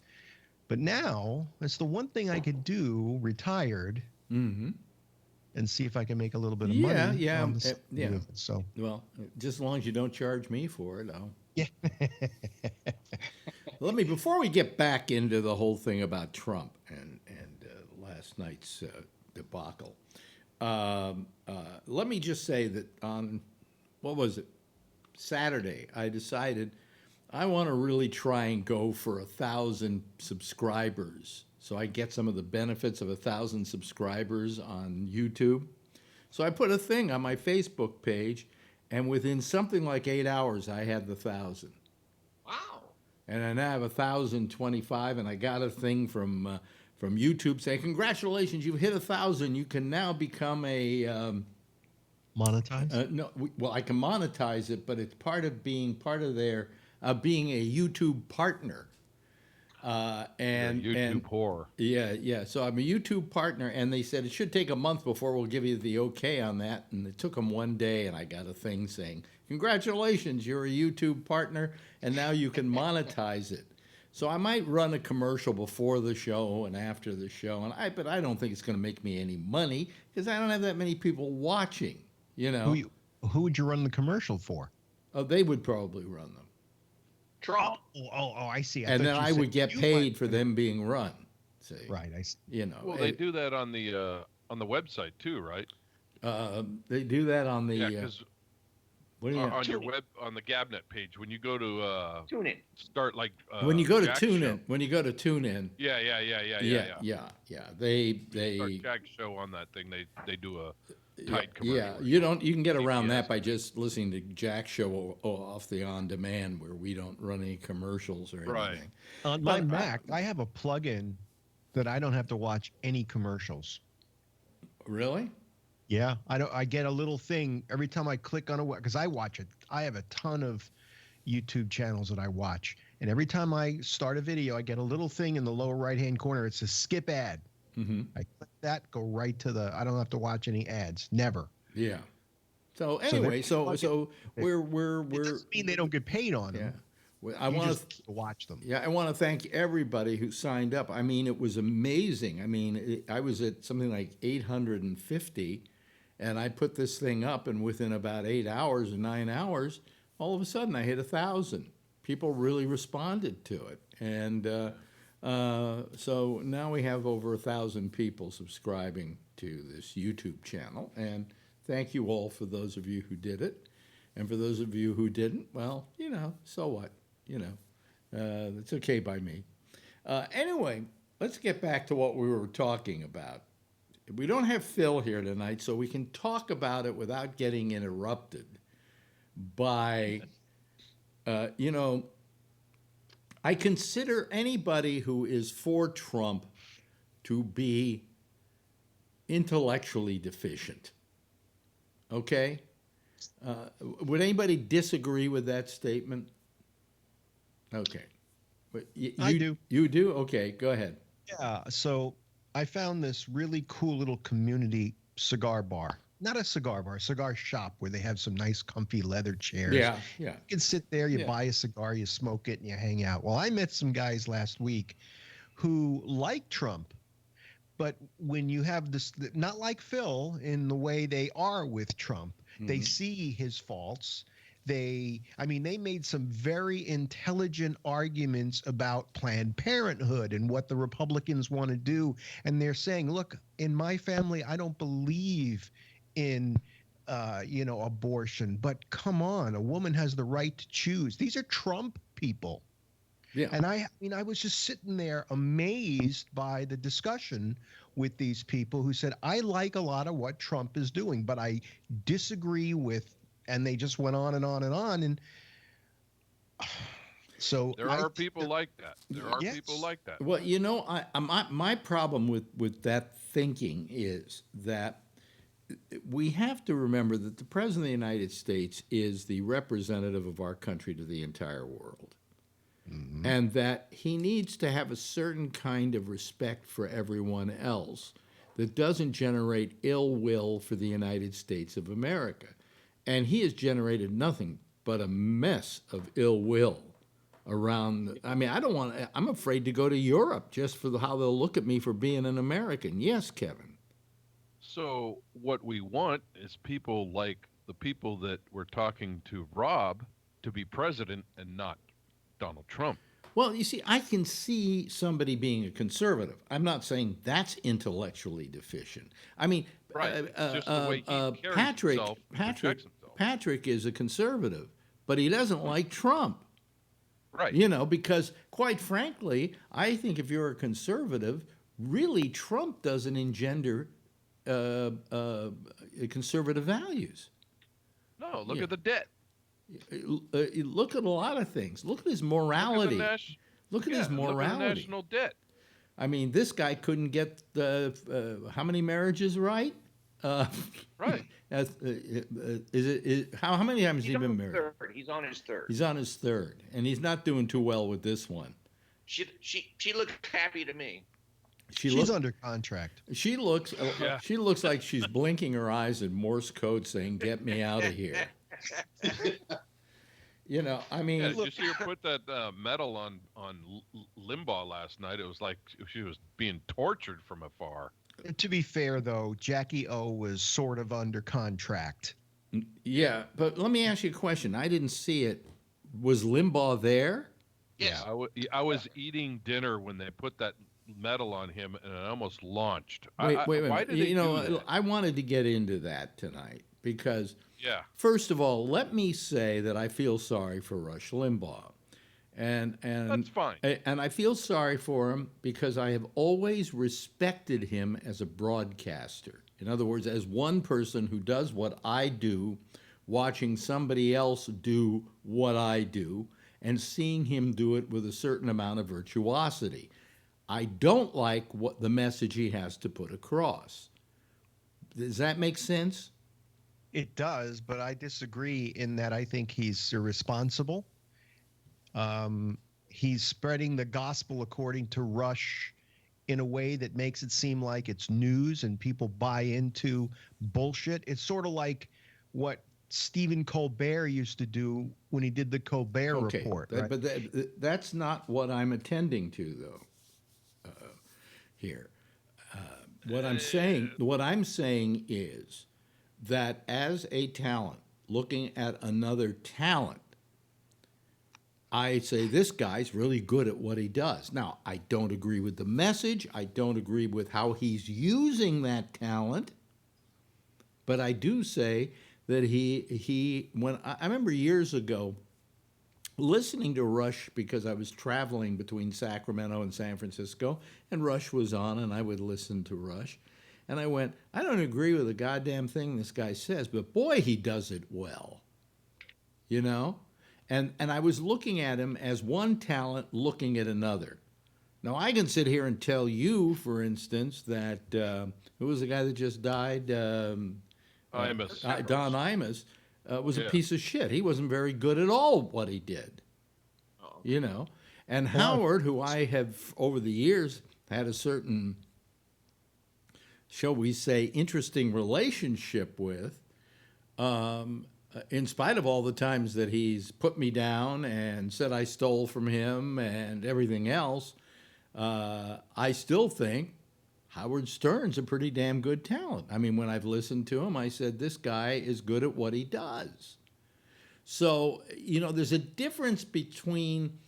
But now, it's the one thing I could do retired. Mm-hmm. And see if I can make a little bit of money. Yeah. So, well, just as long as you don't charge me for it, I'll. Yeah. Before we get back into the whole thing about Trump and last night's debacle, let me just say that on, what was it, Saturday, I decided I want to really try and go for 1,000 subscribers, so I get some of the benefits of 1,000 subscribers on YouTube. So I put a thing on my Facebook page, and within something like 8 hours, I had the 1,000. Wow. And I now have 1,025, and I got a thing from YouTube saying, "Congratulations, you've hit 1,000. You can now become a monetize." No, well, I can monetize it, but it's part of being their being a YouTube partner. And YouTube whore. Yeah. So I'm a YouTube partner, and they said it should take a month before we'll give you the okay on that. And it took them one day, and I got a thing saying, "Congratulations, you're a YouTube partner, and now you can monetize it." So I might run a commercial before the show and after the show, but I don't think it's going to make me any money because I don't have that many people watching. You know, who would you run the commercial for? Oh, they would probably run them. Trump. Oh, I see. And then I would get paid for them being run. See, right? I see. You know, well, they do that on the website too, right? They do that on the. Yeah, because on your TuneIn. web on the Gabnet page when you go to TuneIn. start like when you go to Jack's TuneIn, show. when you go to TuneIn. Yeah. They start Jack's show on that thing. They do a tight commercial. Yeah, you can get around that by just listening to Jack's show off the on demand where we don't run any commercials or anything. Right. On my Mac, I have a plugin that I don't have to watch any commercials. Really? Yeah, I get a little thing every time I click on because I watch it. I have a ton of YouTube channels that I watch, and every time I start a video, I get a little thing in the lower right-hand corner. It says skip ad. Mm-hmm. I click that, go right to I don't have to watch any ads. Never. Yeah. So anyway, so we're It doesn't mean they don't get paid on them. Yeah. Well, I want to watch them. Yeah, I want to thank everybody who signed up. I mean, it was amazing. I mean, I was at something like 850, and I put this thing up, and within about 8 hours or 9 hours, all of a sudden I hit 1,000. People really responded to it, and so now we have over 1,000 people subscribing to this YouTube channel. And thank you all for those of you who did it, and for those of you who didn't, well, you know, so what? You know, it's okay by me. Anyway, let's get back to what we were talking about. We don't have Phil here tonight, so we can talk about it without getting interrupted by, you know, I consider anybody who is for Trump to be intellectually deficient. Okay? Would anybody disagree with that statement? Okay. But I do. You do? Okay, go ahead. Yeah, so I found this really cool little community cigar bar. Not a cigar bar, a cigar shop where they have some nice comfy leather chairs. Yeah. You can sit there, you buy a cigar, you smoke it, and you hang out. Well, I met some guys last week who like Trump, but when you have this, not like Phil in the way they are with Trump, they see his faults. They made some very intelligent arguments about Planned Parenthood and what the Republicans want to do. And they're saying, look, in my family, I don't believe in, abortion, but come on, a woman has the right to choose. These are Trump people. Yeah. And I was just sitting there amazed by the discussion with these people who said, I like a lot of what Trump is doing, but I disagree with, and they just went on and on and on. And so there are people like that. There are people like that. Well, you know, my problem with that thinking is that we have to remember that the President of the United States is the representative of our country to the entire world. And that he needs to have a certain kind of respect for everyone else that doesn't generate ill will for the United States of America. And he has generated nothing but a mess of ill will around. I'm afraid to go to Europe just for how they'll look at me for being an American. Yes, Kevin. So what we want is people like the people that we're talking to Rob to be president and not Donald Trump. Well, you see, I can see somebody being a conservative. I'm not saying that's intellectually deficient. I mean, right. Just the way he carries himself, protects himself. Patrick is a conservative, but he doesn't like Trump. Right. You know, because quite frankly, I think if you're a conservative, really Trump doesn't engender conservative values. No, look at the debt. Look at a lot of things. Look at his morality. Look at his morality. Look at the national debt. I mean, this guy couldn't get how many marriages right? Right. How many times has he been married? Third. He's on his third. He's on his third, and he's not doing too well with this one. She looked happy to me. She's under contract. She looks like she's blinking her eyes in Morse code saying, "Get me out of here." I mean, Yeah, did you see her put that medal on Limbaugh last night? It was like she was being tortured from afar. To be fair, though, Jackie O was sort of under contract. yeah, but let me ask you a question. I didn't see it. Was Limbaugh there? Yes. I was eating dinner when they put that medal on him, and it almost launched. Wait a why minute. did they do that? I wanted to get into that tonight because, Yeah. first of all, let me say that I feel sorry for Rush Limbaugh. And That's fine. And I feel sorry for him because I have always respected him as a broadcaster. In other words, as one person who does what I do, watching somebody else do what I do, and seeing him do it with a certain amount of virtuosity. I don't like what the message he has to put across. Does that make sense? It does, but I disagree in that I think he's irresponsible. He's spreading the gospel according to Rush in a way that makes it seem like it's news and people buy into bullshit. It's sort of like what Stephen Colbert used to do when he did the Colbert Report. Right? But that's not what I'm attending to, though. Here, what I'm saying is that as a talent, looking at another talent, I say this guy's really good at what he does. Now, I don't agree with the message. I don't agree with how he's using that talent. But I do say that when I remember years ago listening to Rush because I was traveling between Sacramento and San Francisco, and Rush was on, and I would listen to Rush. And I went, I don't agree with a goddamn thing this guy says, but boy, he does it well. And I was looking at him as one talent looking at another. Now, I can sit here and tell you, for instance, that who was the guy that just died? Imus. Don Imus was a piece of shit. He wasn't very good at all what he did. And Howard, who I have over the years had a certain, shall we say, interesting relationship with, in spite of all the times that he's put me down and said I stole from him and everything else, I still think Howard Stern's a pretty damn good talent. I mean, when I've listened to him, I said, this guy is good at what he does. So, there's a difference between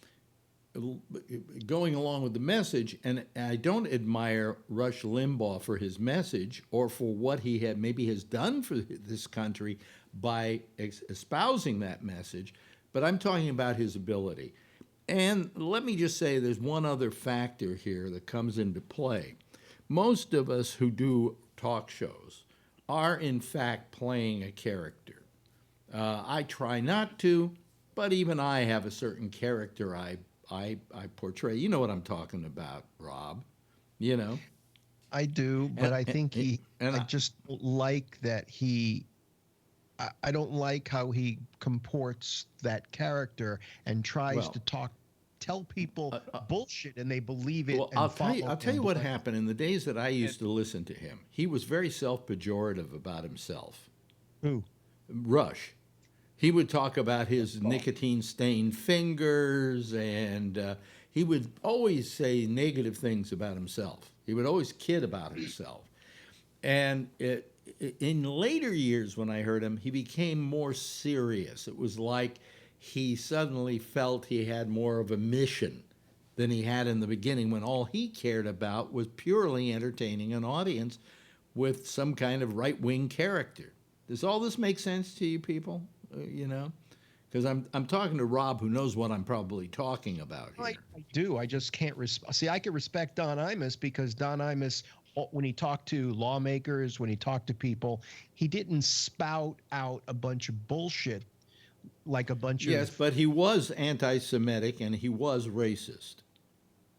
going along with the message, and I don't admire Rush Limbaugh for his message or for what he maybe has done for this country by espousing that message, but I'm talking about his ability. And let me just say there's one other factor here that comes into play. Most of us who do talk shows are, in fact, playing a character. I try not to, but even I have a certain character I portray. You know what I'm talking about, Rob. I do, but I think I just like that I don't like how he comports that character and tries to tell people bullshit, and they believe it. Well, I'll tell you what happened in the days that I used to listen to him. He was very self-pejorative about himself. Who? Rush. He would talk about his nicotine-stained fingers, and he would always say negative things about himself. He would always kid about himself. And in later years when I heard him, he became more serious. It was like he suddenly felt he had more of a mission than he had in the beginning, when all he cared about was purely entertaining an audience with some kind of right-wing character. Does all this make sense to you people? Because I'm talking to Rob, who knows what I'm probably talking about here. I do. I just can't see. I can respect Don Imus because Don Imus, when he talked to lawmakers, when he talked to people, he didn't spout out a bunch of bullshit like a bunch of... Yes, but he was anti-Semitic and he was racist.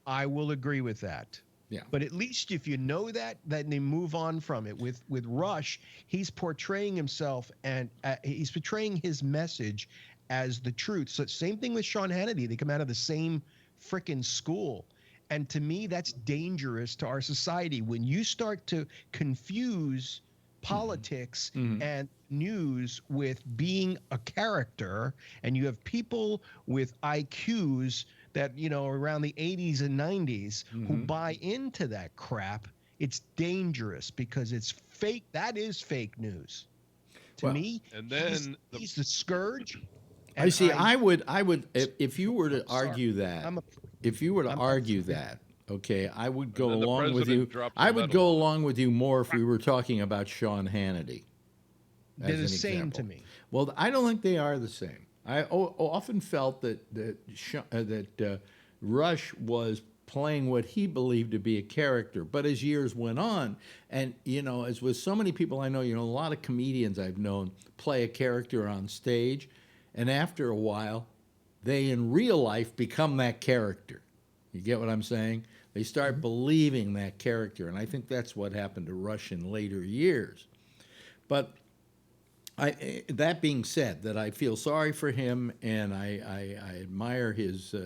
I will agree with that. Yeah. But at least if you know that, then they move on from it. With Rush, he's portraying himself and he's portraying his message as the truth. So same thing with Sean Hannity. They come out of the same frickin' school. And to me, that's dangerous to our society. When you start to confuse politics and news with being a character, and you have people with IQs that, around the 80s and 90s who buy into that crap, it's dangerous because it's fake. That is fake news. To me, and then he's the scourge. I see. I would, if you were to argue that, okay, I would go along with you. I would go along with you more if we were talking about Sean Hannity. They're the same to me. Well, I don't think they are the same. I often felt that Rush was playing what he believed to be a character. But as years went on, and, as with so many people I know, a lot of comedians I've known play a character on stage, and after a while, they in real life become that character. You get what I'm saying? They start believing that character, and I think that's what happened to Rush in later years. But that being said, that I feel sorry for him, and I admire his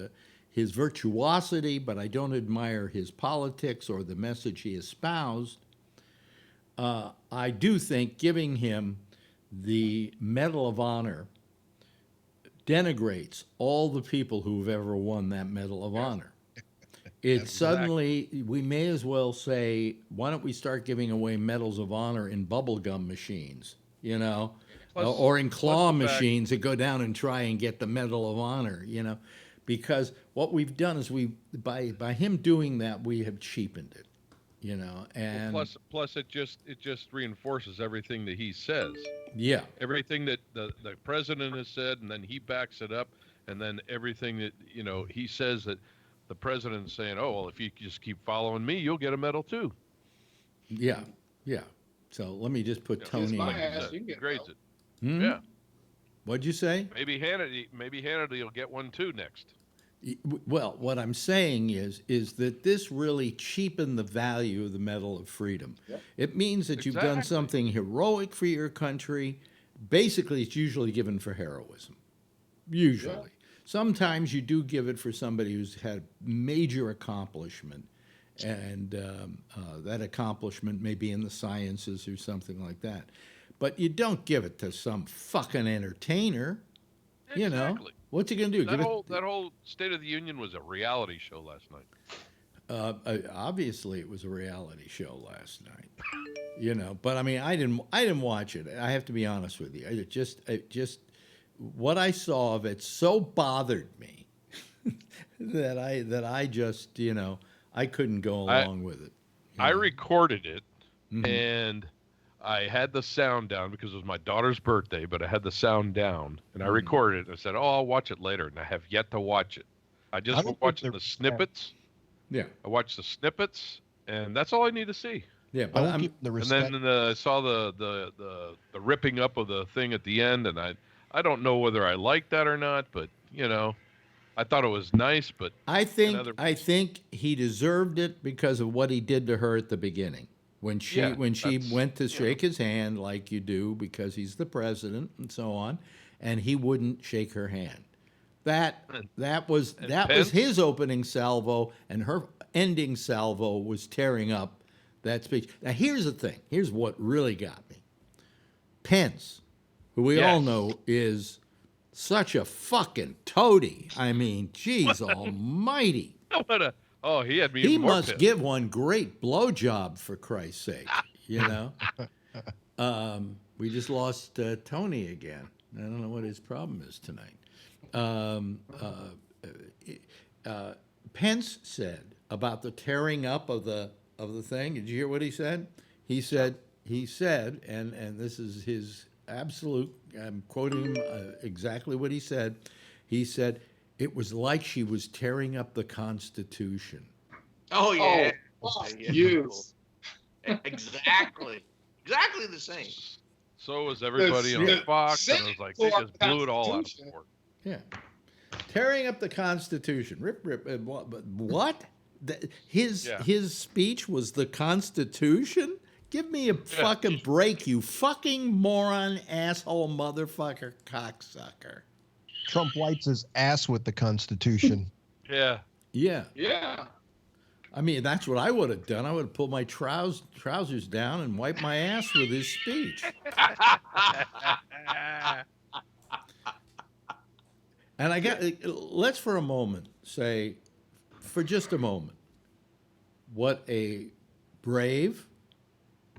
virtuosity, but I don't admire his politics or the message he espoused. I do think giving him the Medal of Honor denigrates all the people who've ever won that Medal of Honor. It's suddenly, we may as well say, why don't we start giving away medals of honor in bubblegum machines, or in claw machines that go down and try and get the Medal of Honor, because what we've done is by him doing that, we have cheapened it, and plus it just reinforces everything that he says. Yeah. Everything that the president has said, and then he backs it up, and then everything that, he says that the president's saying, oh, well, if you just keep following me, you'll get a medal too. Yeah. So let me just put Tony in. He grades it. Yeah. What'd you say? Maybe Hannity will get one too next. Well, what I'm saying is that this really cheapened the value of the Medal of Freedom. Yep. It means that you've done something heroic for your country. Basically, it's usually given for heroism. Usually. Yeah. Sometimes you do give it for somebody who's had major accomplishment, and that accomplishment may be in the sciences or something like that. But you don't give it to some fucking entertainer. Exactly. What's he going to do? That whole State of the Union was a reality show last night. Obviously, it was a reality show last night. But I mean, I didn't watch it. I have to be honest with you. It just what I saw of it so bothered me that I just I couldn't go along with it. I recorded it, and I had the sound down because it was my daughter's birthday, but I had the sound down, and I recorded it. And I said, oh, I'll watch it later, and I have yet to watch it. I just watched the snippets. Yeah. I watched the snippets, and that's all I need to see. Yeah, but and then I saw the ripping up of the thing at the end, and I don't know whether I liked that or not, but, I thought it was nice, but I think he deserved it because of what he did to her at the beginning. When she went to shake his hand like you do because he's the president and so on, and he wouldn't shake her hand. That was his opening salvo, and her ending salvo was tearing up that speech. Now here's the thing. Here's what really got me. Pence, who we all know is such a fucking toady. I mean, geez almighty. He had me. He must give one great blowjob, for Christ's sake. We just lost Tony again. I don't know what his problem is tonight. Pence said about the tearing up of the thing. Did you hear what he said? He said, and this is his absolute. I'm quoting him exactly what he said. He said, it was like she was tearing up the Constitution. Oh, yeah. You. Exactly the same. So was everybody on Fox, and it was like they just blew it all out of proportion. Yeah. Tearing up the Constitution. Rip. What? His speech was the Constitution? Give me a fucking break, you fucking moron, asshole, motherfucker, cocksucker. Trump wipes his ass with the Constitution. Yeah. I mean, that's what I would have done. I would have pulled my trousers down and wiped my ass with his speech. And let's for a moment say, for just a moment, what a brave,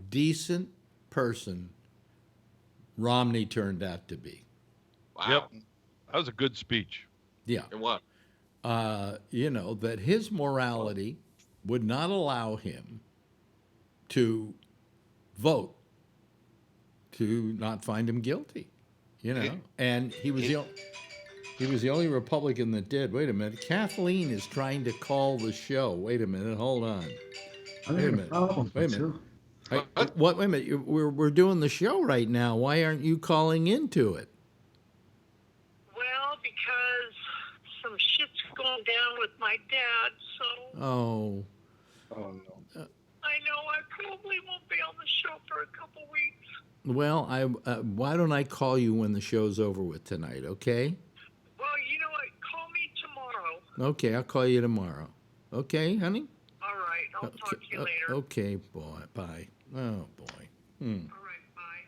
decent person Romney turned out to be. Wow. Yep. That was a good speech. Yeah. And what? That his morality would not allow him to vote to not find him guilty, and he was the only Republican that did. Wait a minute, Kathleen is trying to call the show. Wait a minute, hold on. Wait a minute. Wait a minute. Wait a minute. We're doing the show right now. Why aren't you calling into it? Well, because some shit's going down with my dad, so. Oh. Oh no. I know I probably won't be on the show for a couple weeks. Well, why don't I call you when the show's over with tonight? Okay. Well, you know what? Call me tomorrow. Okay, I'll call you tomorrow. Okay, honey. All right, I'll talk to you later. Okay, boy. Bye. Oh boy. All right, bye.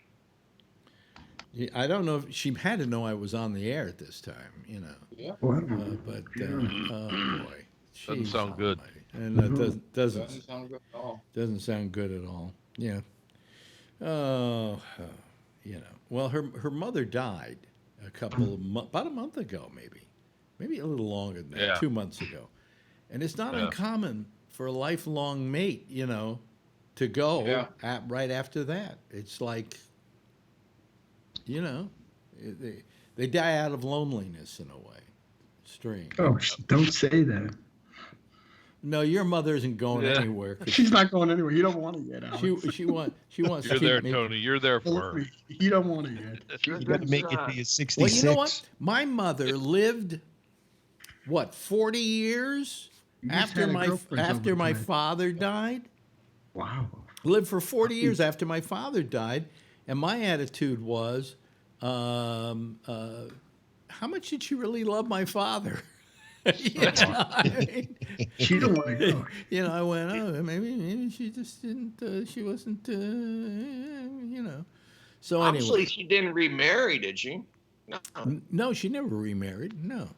Yeah, I don't know if she had to know I was on the air at this time, Yeah. but oh boy, Doesn't sound good. and that doesn't Doesn't sound good at all. doesn't sound good at all. Yeah. Oh, Well, her mother died about a month ago, maybe a little longer than that, Yeah. 2 months ago, and it's not Yeah. uncommon for a lifelong mate, to go Yeah. right after that. It's like, they die out of loneliness in a way. Strange. Oh, don't say that. No, your mother isn't going Yeah. anywhere. 'Cause She's not going anywhere. You don't want to yet, Alex. she wants You're to there, keep me. Tony. You're there for her. You don't want to yet. You got to make it to 66. Well, you know what? My mother lived 40 years You just after had a my girlfriend over tonight. father died. Wow. Lived for 40 years after my father died, and my attitude was, how much did she really love my father? I mean, She don't want to go. I went, oh, maybe she just didn't. She wasn't, So Obviously, anyway, she didn't remarry, did she? No. no, she never remarried. No,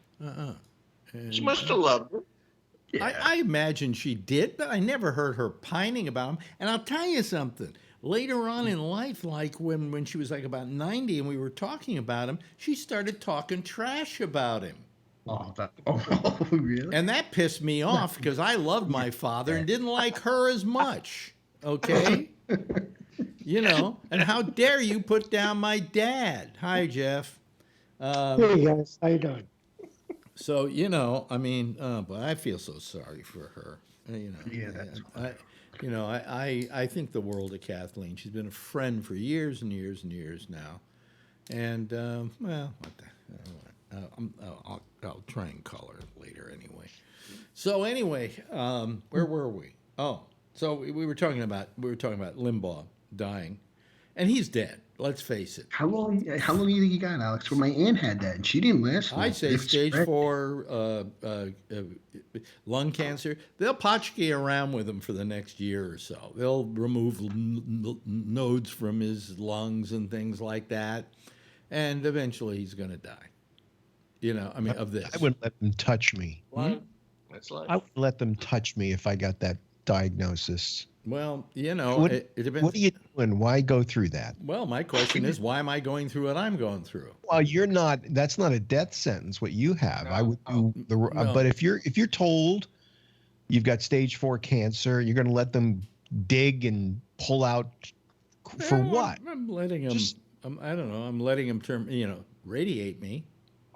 She must have loved her. I imagine she did, but I never heard her pining about him. And I'll tell you something. Later on in life, like when she was like about 90 and we were talking about him, she started talking trash about him. Oh, really? And that pissed me off because I loved my father and didn't like her as much. Okay? And how dare you put down my dad? Hi, Jeff. Hey guys, how you doing? So, but I feel so sorry for her. Yeah, that's I think the world of Kathleen. She's been a friend for years and years and years now. And, well, what the I'll try and call her later anyway. So anyway, where were we? Oh, so we were talking about Limbaugh dying, and he's dead. Let's face it. How long do you think you got, Alex? Well, my aunt had that, and she didn't last long. I say It stage spread. 4 lung cancer. They'll potchkey around with him for the next year or so. They'll remove nodes from his lungs and things like that, and eventually he's going to die. Of this. I wouldn't let them touch me. That's like. I would let them touch me if I got that diagnosis. Well, What, it depends. what are you doing? Why go through that? Well, my question is, why am I going through what I'm going through? Well, you're not. That's not a death sentence. What you have, I would do the. No. But if you're told you've got stage 4 cancer, you're going to let them dig and pull out for Well, what? I'm letting him. I don't know. I'm letting him radiate me.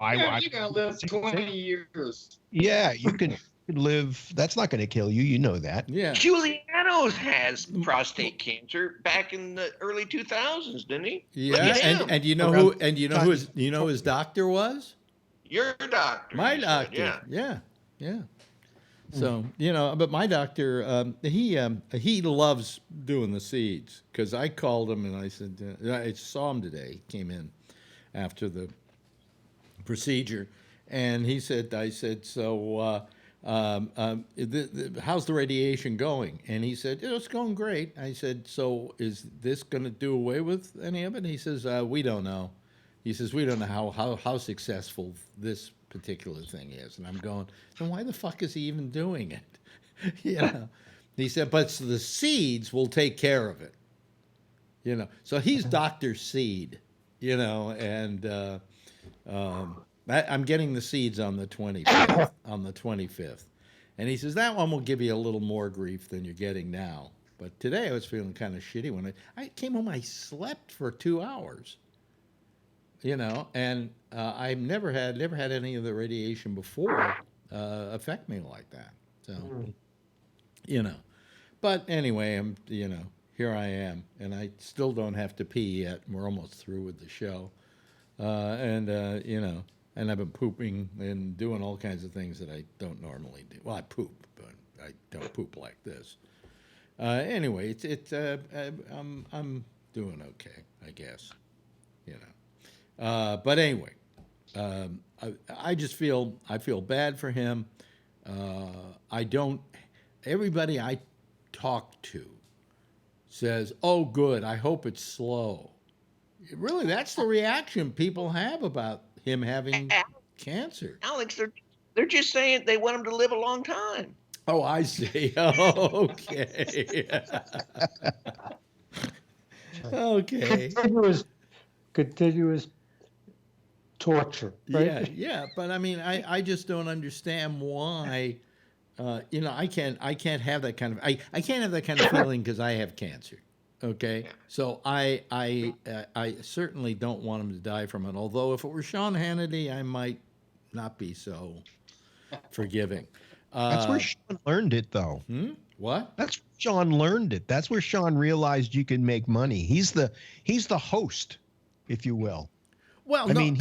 You're gonna live 20 years. Yeah, you could live. That's not going to kill you. You know that. Yeah. Giuliano has prostate cancer back in the early 2000s, didn't he? Yeah. And you know who his doctor was? Your doctor. My you said, doctor. Yeah. Yeah. So but my doctor, he loves doing the seeds because I called him and I said I saw him today. He came in after the procedure, and I said, so how's the radiation going? And he said, it's going great. I said, so is this going to do away with any of it? And he says, we don't know. He says, we don't know how successful this particular thing is. And I'm going, then why the fuck is he even doing it? He said, but the seeds will take care of it. So he's Dr. Seed, and I'm getting the seeds on the 25th. And he says, that one will give you a little more grief than you're getting now. But today I was feeling kind of shitty when I came home. I slept for 2 hours, and I've never had any of the radiation before affect me like that. So, but anyway, I'm, here I am, and I still don't have to pee yet. We're almost through with the show. And I've been pooping and doing all kinds of things that I don't normally do. Well, I poop, but I don't poop like this. Anyway, I'm doing okay, I guess. But anyway, I feel bad for him. Everybody I talk to says, "Oh, good. I hope it's slow." Really, that's the reaction people have about him having cancer. Alex, they're just saying they want him to live a long time. Oh, I see. Oh, okay. Okay. Continuous torture. Right? Yeah. But I mean, I just don't understand why. I can't have that kind of I can't have that kind of feeling because I have cancer. Okay, so I certainly don't want him to die from it. Although if it were Sean Hannity, I might not be so forgiving. That's where Sean learned it, though. What? That's where Sean learned it. That's where Sean realized you can make money. He's the host, if you will. Well, I mean,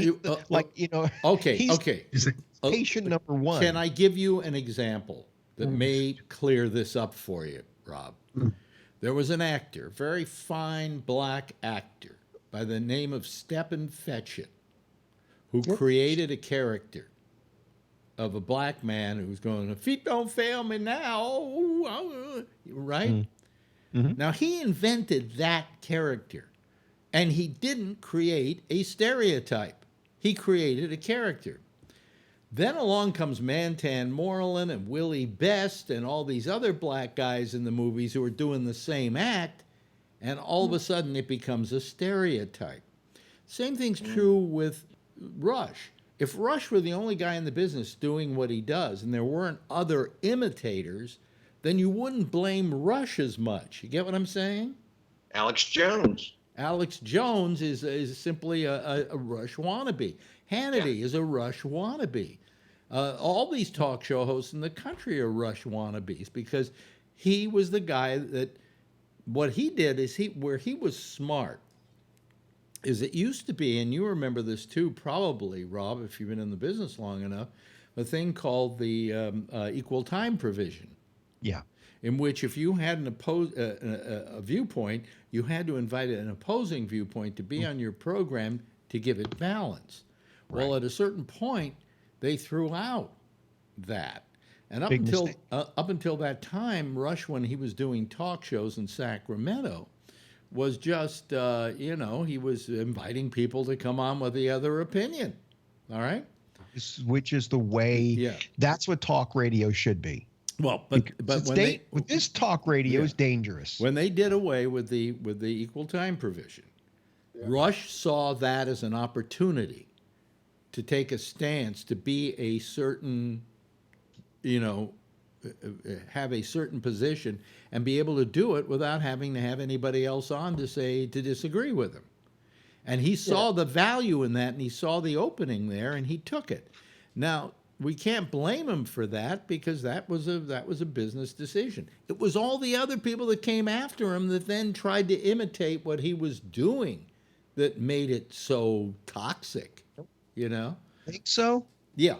Okay. He's patient number one. Can I give you an example that may clear this up for you, Rob? There was an actor, very fine black actor, by the name of Stephen Fetchit, who created a character of a black man who's going, "Feet don't fail me now," right? Now, he invented that character, and he didn't create a stereotype. He created a character. Then along comes Mantan Moreland and Willie Best and all these other black guys in the movies who are doing the same act, and all of a sudden it becomes a stereotype. Same thing's true with Rush. If Rush were the only guy in the business doing what he does and there weren't other imitators, then you wouldn't blame Rush as much. You get what I'm saying? Alex Jones. Alex Jones is simply a Rush wannabe. Hannity is a Rush wannabe. All these talk show hosts in the country are Rush wannabes because he was the guy that what he did is where he was smart is it used to be, and you remember this too probably, Rob, if you've been in the business long enough, a thing called the equal time provision. Yeah. In which if you had a viewpoint, you had to invite an opposing viewpoint to be on your program to give it balance. Right. Well, at a certain point, they threw out that. And up until that time, Rush, when he was doing talk shows in Sacramento, was just, he was inviting people to come on with the other opinion. All right? Which is the way, that's what talk radio should be. Well, but with this talk radio is dangerous. When they did away with the equal time provision, Rush saw that as an opportunity to take a stance, to be a certain, have a certain position and be able to do it without having to have anybody else on to disagree with him. And he saw the value in that, and he saw the opening there, and he took it. Now, we can't blame him for that because that was a business decision. It was all the other people that came after him that then tried to imitate what he was doing that made it so toxic, Think so? Yeah,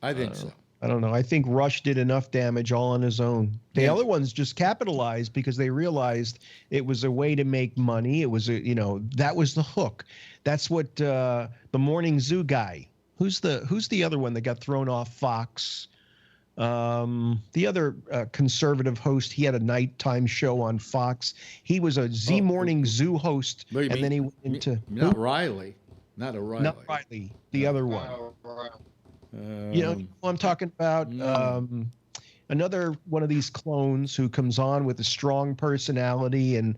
I think so. I don't know. I think Rush did enough damage all on his own. The other ones just capitalized because they realized it was a way to make money. It was that was the hook. That's what the Morning Zoo guy. Who's the other one that got thrown off Fox? The other conservative host, he had a nighttime show on Fox. He was a Z Morning Zoo host, and then he went into not Riley, not O'Reilly, not Riley, the other one. You know who I'm talking about? Another one of these clones who comes on with a strong personality and,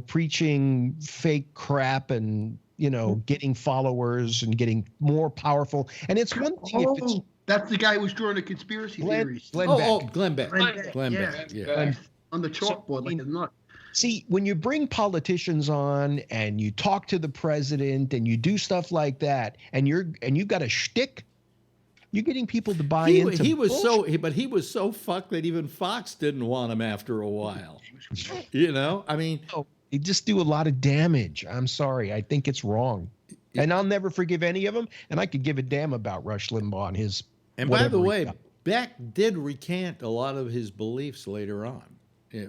preaching fake crap and, getting followers and getting more powerful. And it's one thing if it's that's the guy who was drawing the conspiracy theories. Glenn Beck. Glenn Beck. Yeah. On the chalkboard like a nut. See, when you bring politicians on and you talk to the president and you do stuff like that, and you've got a shtick, you're getting people to buy into. He was so fucked that even Fox didn't want him after a while. I mean, they just do a lot of damage. I'm sorry, I think it's wrong, and I'll never forgive any of them. And I could give a damn about Rush Limbaugh and his. And by the way, Beck did recant a lot of his beliefs later on.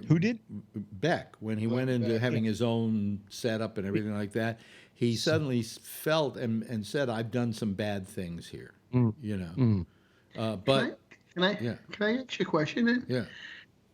Who did? Beck, when he went into having his own setup and everything like that, he suddenly felt and said, "I've done some bad things here." But can I ask you a question then? Yeah.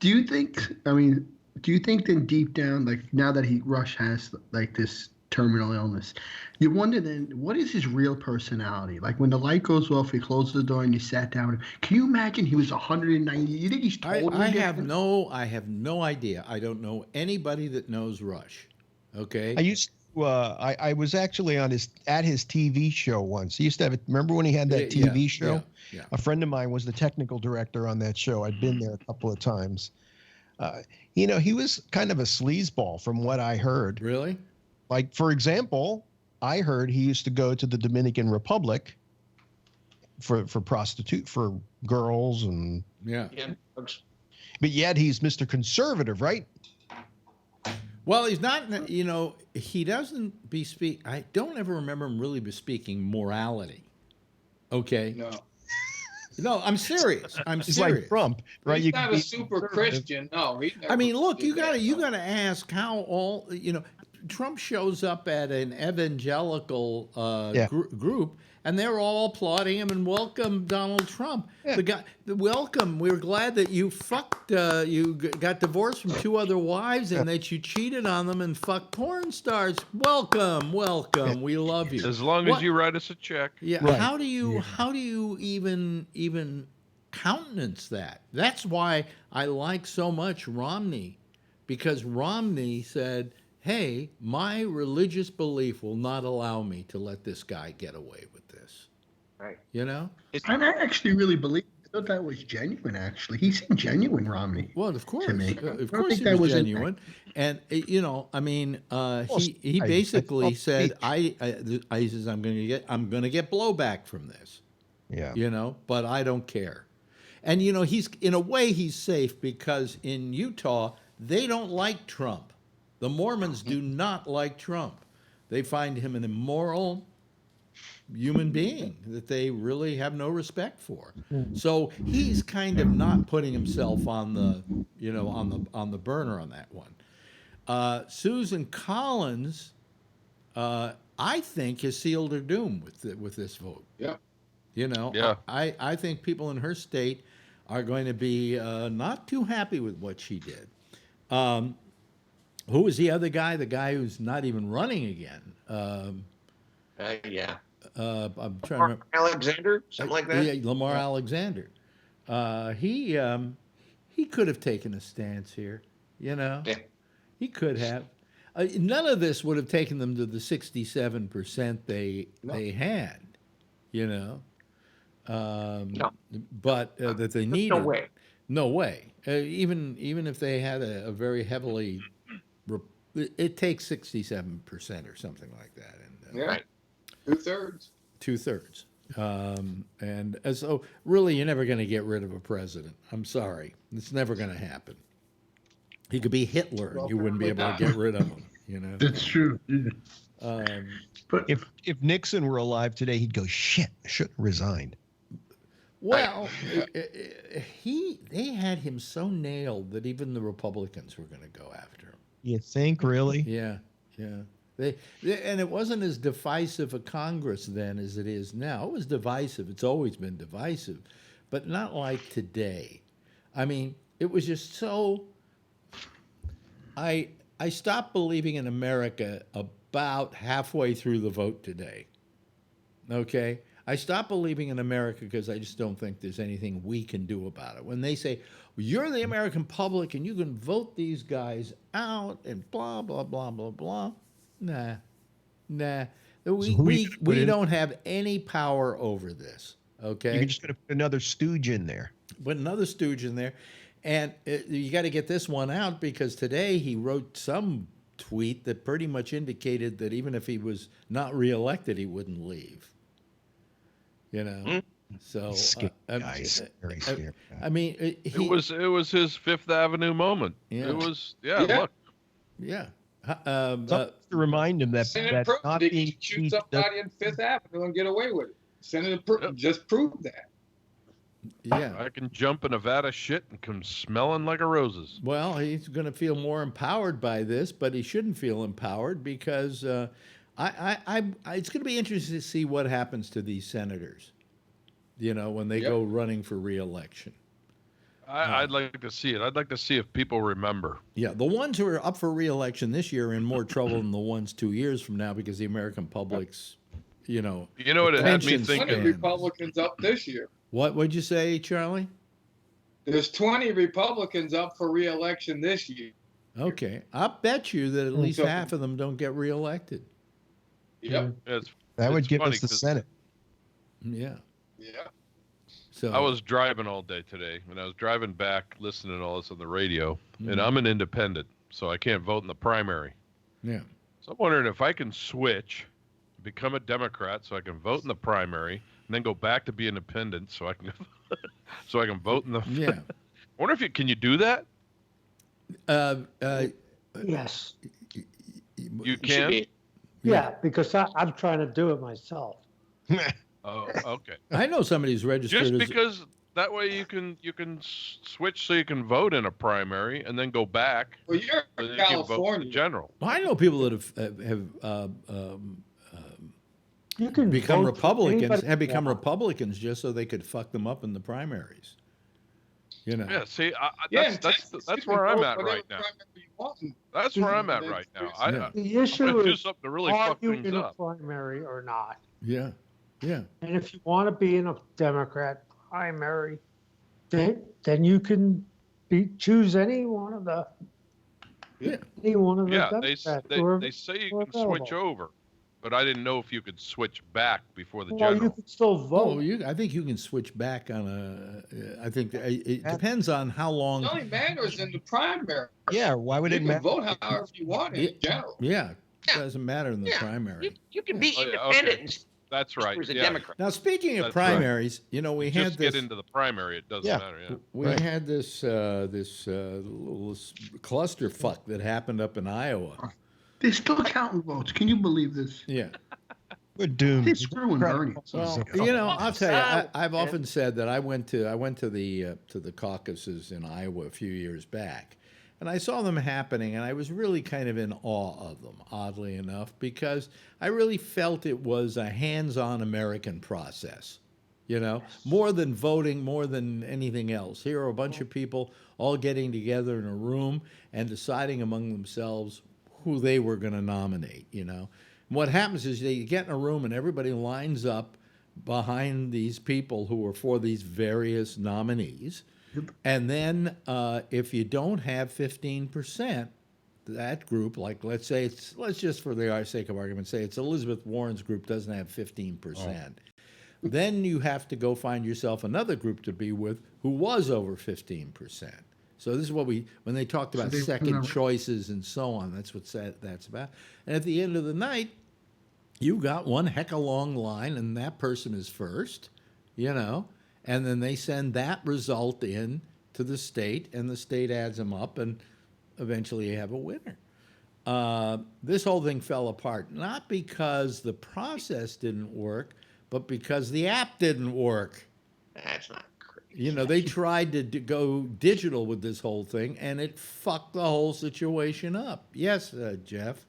Do you think then deep down, like now that Rush has like this terminal illness, you wonder then what is his real personality? Like when the light goes off, he closes the door and you sat down. Can you imagine he was 190? You think he's totally I have no idea. I don't know anybody that knows Rush. Okay. I was actually at his TV show once. He used to have remember when he had that TV show? Yeah. A friend of mine was the technical director on that show. I'd been there a couple of times. He was kind of a sleazeball from what I heard. Really? Like, for example, I heard he used to go to the Dominican Republic for girls and but yet he's Mr. Conservative, right? Well, he's not. He doesn't I don't ever remember him really bespeaking morality. Okay. No, I'm serious. He's like Trump, right? He's not a super Christian. No, I mean, look, you gotta ask how all Trump shows up at an evangelical group, and they're all applauding him and welcome Donald Trump. Yeah. The guy, welcome. We're glad that you you got divorced from 2 other wives and that you cheated on them and fucked porn stars. Welcome. Yeah. We love you. As long as you write us a check. Yeah. Right. How do you even countenance that? That's why I like so much Romney, because Romney said, "Hey, my religious belief will not allow me to let this guy get away with this." Right. And I actually really believe. I thought that was genuine. Actually, he seemed genuine, Romney. Well, of course, to me. Of course, he was genuine. And he basically said, "I says I'm going to get blowback from this." Yeah. But I don't care. And he's in a way he's safe because in Utah they don't like Trump. The Mormons do not like Trump. They find him an immoral human being that they really have no respect for. So he's kind of not putting himself on the burner on that one. Susan Collins, I think, has sealed her doom with this vote. Yeah. I think people in her state are going to be not too happy with what she did. Who was the other guy? The guy who's not even running again. I'm trying to remember. Alexander, something like that. Yeah, Lamar Alexander. He could have taken a stance here. Yeah. He could have. None of this would have taken them to the 67% they had. But that they needed. No way. No way. Even if they had a very heavily. It takes 67% or something like that. And, right. 2/3. 2/3. And so really you're never going to get rid of a president. I'm sorry. It's never going to happen. He could be Hitler and you wouldn't be able to get rid of him. That's true. But if Nixon were alive today, he'd go, shit, I shouldn't have resigned. Well, they had him so nailed that even the Republicans were going to go after him. You think, really? Yeah. And it wasn't as divisive a Congress then as it is now. It was divisive. It's always been divisive. but not like today. I mean, it was just so. I stopped believing in America about halfway through the vote today. Okay? I stopped believing in America because I just don't think there's anything we can do about it. When they say, well, you're the American public and you can vote these guys out and blah, blah, blah, blah, blah. Nah. We don't have any power over this. Okay? You're just going to put another stooge in there. Put another stooge in there. And you got to get this one out because today he wrote some tweet that pretty much indicated that even if he was not reelected, he wouldn't leave. You know, so very scary. I mean, it was his Fifth Avenue moment. Yeah. It was Yeah. Yeah. To remind him that Senator not Pruitt being can shoot somebody in Fifth Avenue and get away with it. Senator Pruitt just proved that. Yeah. I can jump in Nevada shit and come smelling like a roses. Well, he's going to feel more empowered by this, but he shouldn't feel empowered because it's going to be interesting to see what happens to these senators, you know, when they go running for re-election. I'd like to see it. I'd like to see if people remember. Yeah, the ones who are up for re-election this year are in more trouble than the ones 2 years from now because the American public's, you know what it had me There's thinking? 20 Republicans up this year. What'd you say, Charlie? There's 20 Republicans up for re-election this year. Okay, I'll bet you that at least half of them don't get re-elected. Yep. That would give us the Senate. Yeah. Yeah. So I was driving all day today, and I was driving back listening to all this on the radio, and I'm an independent, so I can't vote in the primary. Yeah. So I'm wondering if I can switch, become a Democrat, so I can vote in the primary, and then go back to be independent, so I can vote in the. Yeah. I wonder if can you do that? Yes. You can. Yeah, because I'm trying to do it myself. Oh, okay. I know somebody who's registered. Just because that way you can switch so you can vote in a primary and then go back. Well, you're in California. General. I know people that have you can become Republicans become Republicans just so they could fuck them up in the primaries. You know. Yeah. See, that's where I'm at right now. That's where I'm at right now. The issue is, something to really are fuck you things in a up. primary or not? Yeah. Yeah. And if you want to be in a Democrat primary, then you can choose any one of the. Yeah. Any one of the Democrats. They say you can available. switch over, but I didn't know if you could switch back before the Well, general. you could still vote. I think you can switch back on a. I think it depends on how long. It only matters in the primary. Yeah, why would You it can matter? vote however you want in general. Yeah, it doesn't matter in the primary. You can be Oh, yeah, independent. okay. That's right. As a Yeah. Democrat. Now, speaking of That's primaries, you know, we had Just this. get into the primary. It doesn't matter. Yeah. We had this little clusterfuck that happened up in Iowa. They're still counting votes. Can you believe this? Yeah. We're doomed. They're screwing Bernie. Well, you know, I'll tell you, I've often said that I went to the caucuses in Iowa a few years back, and I saw them happening, and I was really kind of in awe of them, oddly enough, because I really felt it was a hands-on American process. You know, more than voting, more than anything else. Here are a bunch of people all getting together in a room and deciding among themselves who they were going to nominate, you know. And what happens is they get in a room and everybody lines up behind these people who are for these various nominees. And then if you don't have 15%, that group, like let's just for the sake of argument say it's Elizabeth Warren's group doesn't have 15%. Then you have to go find yourself another group to be with who was over 15%. So this is what when they talked about second choices and so on, that's what that's about. And at the end of the night, you got one heck of a long line, and that person is first, you know, and then they send that result in to the state, and the state adds them up, and eventually you have a winner. This whole thing fell apart, not because the process didn't work, but because the app didn't work. That's not crazy. You know, they tried to go digital with this whole thing, and it fucked the whole situation up. Yes, Jeff?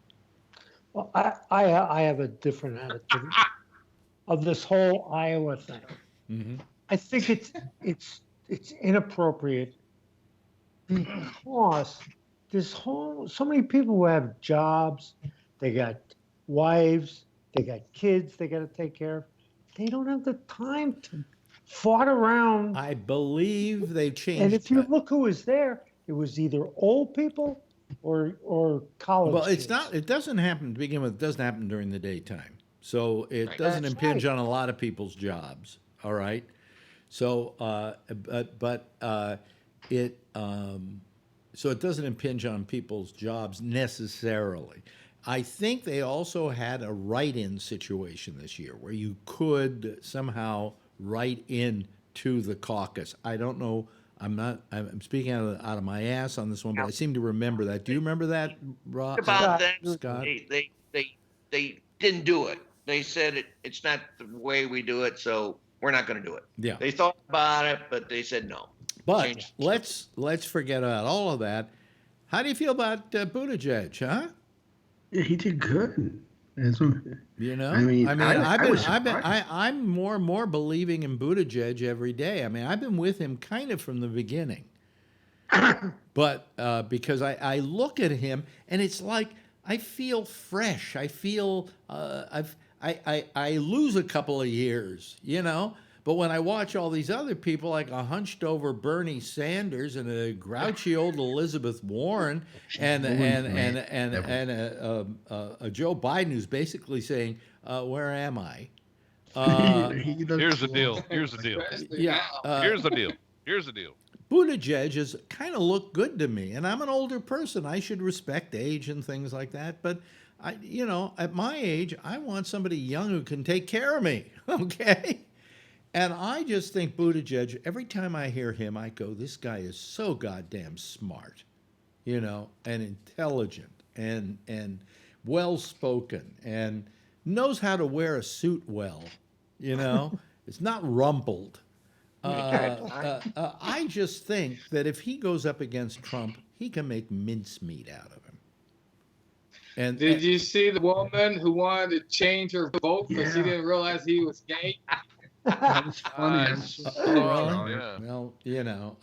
Well, I have a different attitude of this whole Iowa thing. Mm-hmm. I think it's inappropriate because so many people who have jobs, they got wives, they got kids they got to take care of. They don't have the time to fart around. I believe they've changed. And if you look who was there, it was either old people or college. Well, it's kids. not. It doesn't happen to begin with. It doesn't happen during the daytime, so it doesn't impinge on a lot of people's jobs. All right. So, so it doesn't impinge on people's jobs necessarily. I think they also had a write-in situation this year where you could somehow write in to the caucus. I don't know. I'm speaking out of my ass on this one, but I seem to remember that. Do you remember that, Rob? About that, Scott? They didn't do it. They said it's not the way we do it, so we're not going to do it. Yeah. They thought about it, but they said no. But let's forget about all of that. How do you feel about Buttigieg, huh? Yeah, he did good. You know, I'm more and more believing in Buttigieg every day. I mean, I've been with him kind of from the beginning, but because I look at him and it's like I feel fresh. I feel I lose a couple of years, you know. But when I watch all these other people, like a hunched over Bernie Sanders and a grouchy old Elizabeth Warren and a Joe Biden who's basically saying, "Where am I?" Here's the deal. Here's the deal. Yeah. Here's the deal. Here's the deal. Buttigieg has kind of looked good to me, and I'm an older person. I should respect age and things like that. But at my age, I want somebody young who can take care of me. Okay. And I just think Buttigieg, every time I hear him, I go, this guy is so goddamn smart, and intelligent and well-spoken and knows how to wear a suit well, It's not rumpled. I just think that if he goes up against Trump, he can make mincemeat out of him. And did you see the woman who wanted to change her vote because she didn't realize he was gay? That was funny. Well,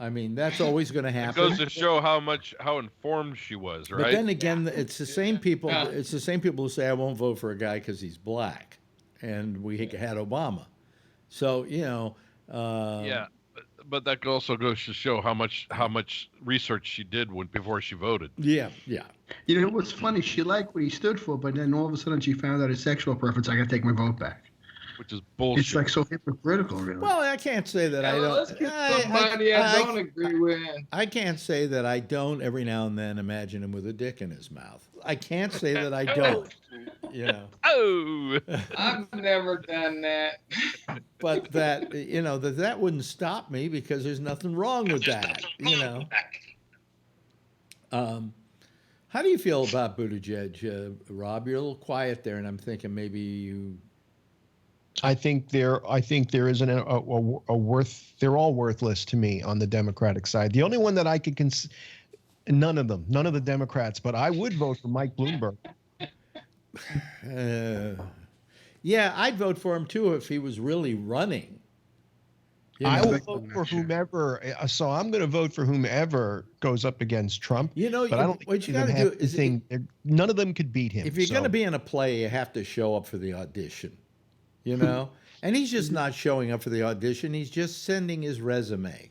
I mean, that's always going to happen. It goes to show how informed she was, right? But then again, it's the same people. It's the same people who say I won't vote for a guy because he's black, and we had Obama. So yeah, but that also goes to show how much research she did before she voted. Yeah. You know what's funny? She liked what he stood for, but then all of a sudden she found out his sexual preference. I got to take my vote back. Which is bullshit. It's like so hypocritical, really. Well, I can't say that I don't. Let's get somebody I don't agree with. I can't say that I don't every now and then imagine him with a dick in his mouth. I can't say that I don't. Oh, I've never done that. But that that wouldn't stop me because there's nothing wrong with that. How do you feel about Buttigieg, Rob? You're a little quiet there, and I'm thinking maybe you. I think there isn't a worth. They're all worthless to me on the Democratic side. The only one that I could none of the Democrats, but I would vote for Mike Bloomberg. Yeah, I'd vote for him too if he was really running. I will vote for whomever. So I'm going to vote for whomever goes up against Trump. But I don't think what you got to do is none of them could beat him. If you're going to be in a play, you have to show up for the audition. And he's just not showing up for the audition. He's just sending his resume.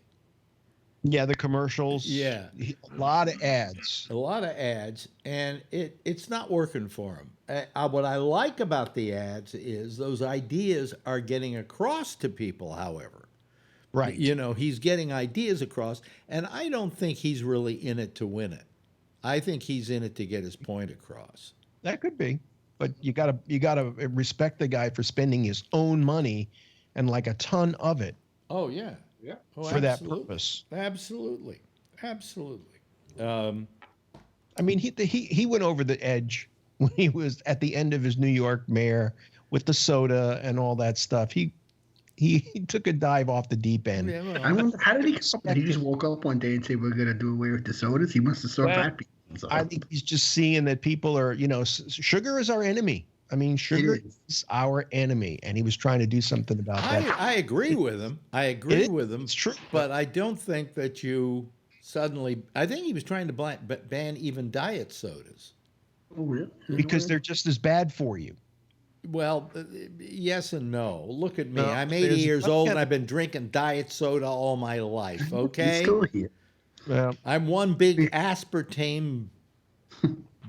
Yeah, the commercials. Yeah. A lot of ads. And it's not working for him. What I like about the ads is those ideas are getting across to people, however. Right. He's getting ideas across, and I don't think he's really in it to win it. I think he's in it to get his point across. That could be. But you gotta respect the guy for spending his own money, and like a ton of it. Oh yeah. Oh, for that purpose. Absolutely. I mean, he went over the edge when he was at the end of his New York mayor with the soda and all that stuff. He took a dive off the deep end. Yeah, well, I wonder, how did he come up? Did he just woke up one day and say we're gonna do away with the sodas? He must have saw fat people. I think he's just seeing that people are, sugar is our enemy. I mean, sugar is our enemy, and he was trying to do something about that. I agree with him. I agree with him. It's true. But I don't think that you suddenly. I think he was trying to ban even diet sodas. Oh, really? Because they're just as bad for you. Well, yes and no. Look at me. No, I'm 80 years old and I've been drinking diet soda all my life. Okay. Still here. Well, I'm one big aspartame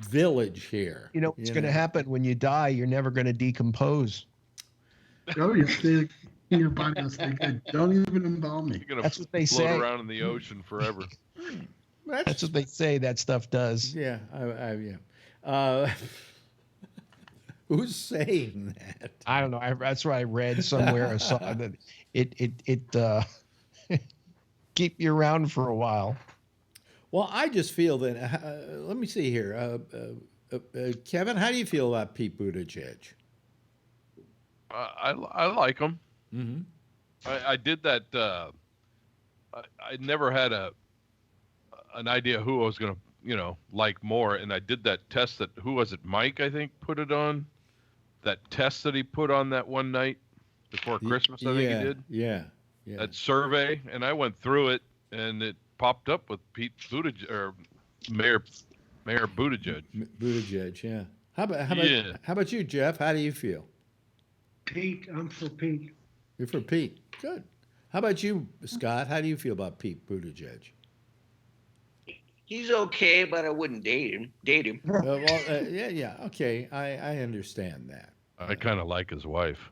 village here. you know what's going to happen when you die? You're never going to decompose. Oh, your body will stay good. Don't even embalm me. You're gonna That's what they float say. around in the ocean forever. That's what they say that stuff does. Yeah. Yeah. Who's saying that? I don't know. That's what I read somewhere. I saw that it keep you around for a while. Well, I just feel that. Let me see here, Kevin. How do you feel about Pete Buttigieg? I like him. Mm-hmm. I did that. I never had an idea who I was gonna like more, and I did that test that who was it? Mike, I think, put it on. That test that he put on that one night before Christmas, I think he did. Yeah. That survey, and I went through it, and it popped up with Pete Buttigieg or Mayor Buttigieg. Buttigieg, yeah. How about you, Jeff? How do you feel? Pete, I'm for Pete. You're for Pete. Good. How about you, Scott? How do you feel about Pete Buttigieg? He's okay, but I wouldn't date him. Yeah. Okay, I understand that. I kind of like his wife.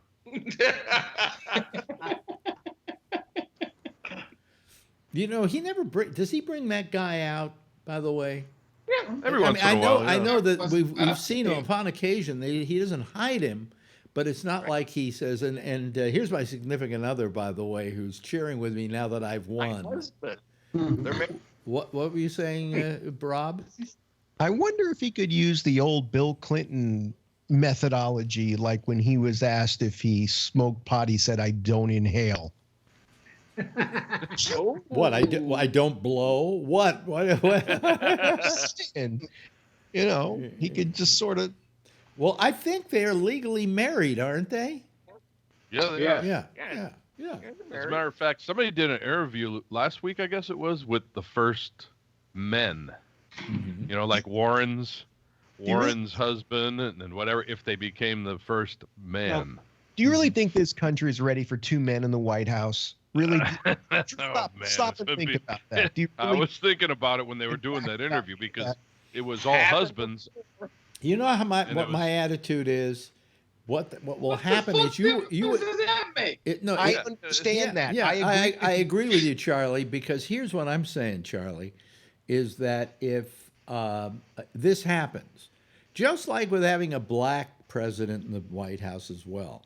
He never does he bring that guy out? By the way, yeah. Every once in a while. I know that we've seen him upon occasion. He doesn't hide him, but it's not like he says. And here's my significant other, by the way, who's cheering with me now that I've won. What were you saying, Rob? I wonder if he could use the old Bill Clinton methodology, like when he was asked if he smoked pot, he said, "I don't inhale." What? I don't blow. What? And he could just sort of. Well, I think they're legally married, aren't they? Yeah, they are. Yeah. As a matter of fact, somebody did an interview last week, I guess it was, with the first men. Mm-hmm. Like Warren's husband and whatever, if they became the first man. Now, do you really think this country is ready for two men in the White House? Really? Stop and think about that. I was thinking about it when they were doing that interview because it was all husbands. You know what my attitude is? What will happen is you does that make? I understand that. Yeah, I agree with you, Charlie, because here's what I'm saying, Charlie, is that if this happens, just like with having a black president in the White House as well,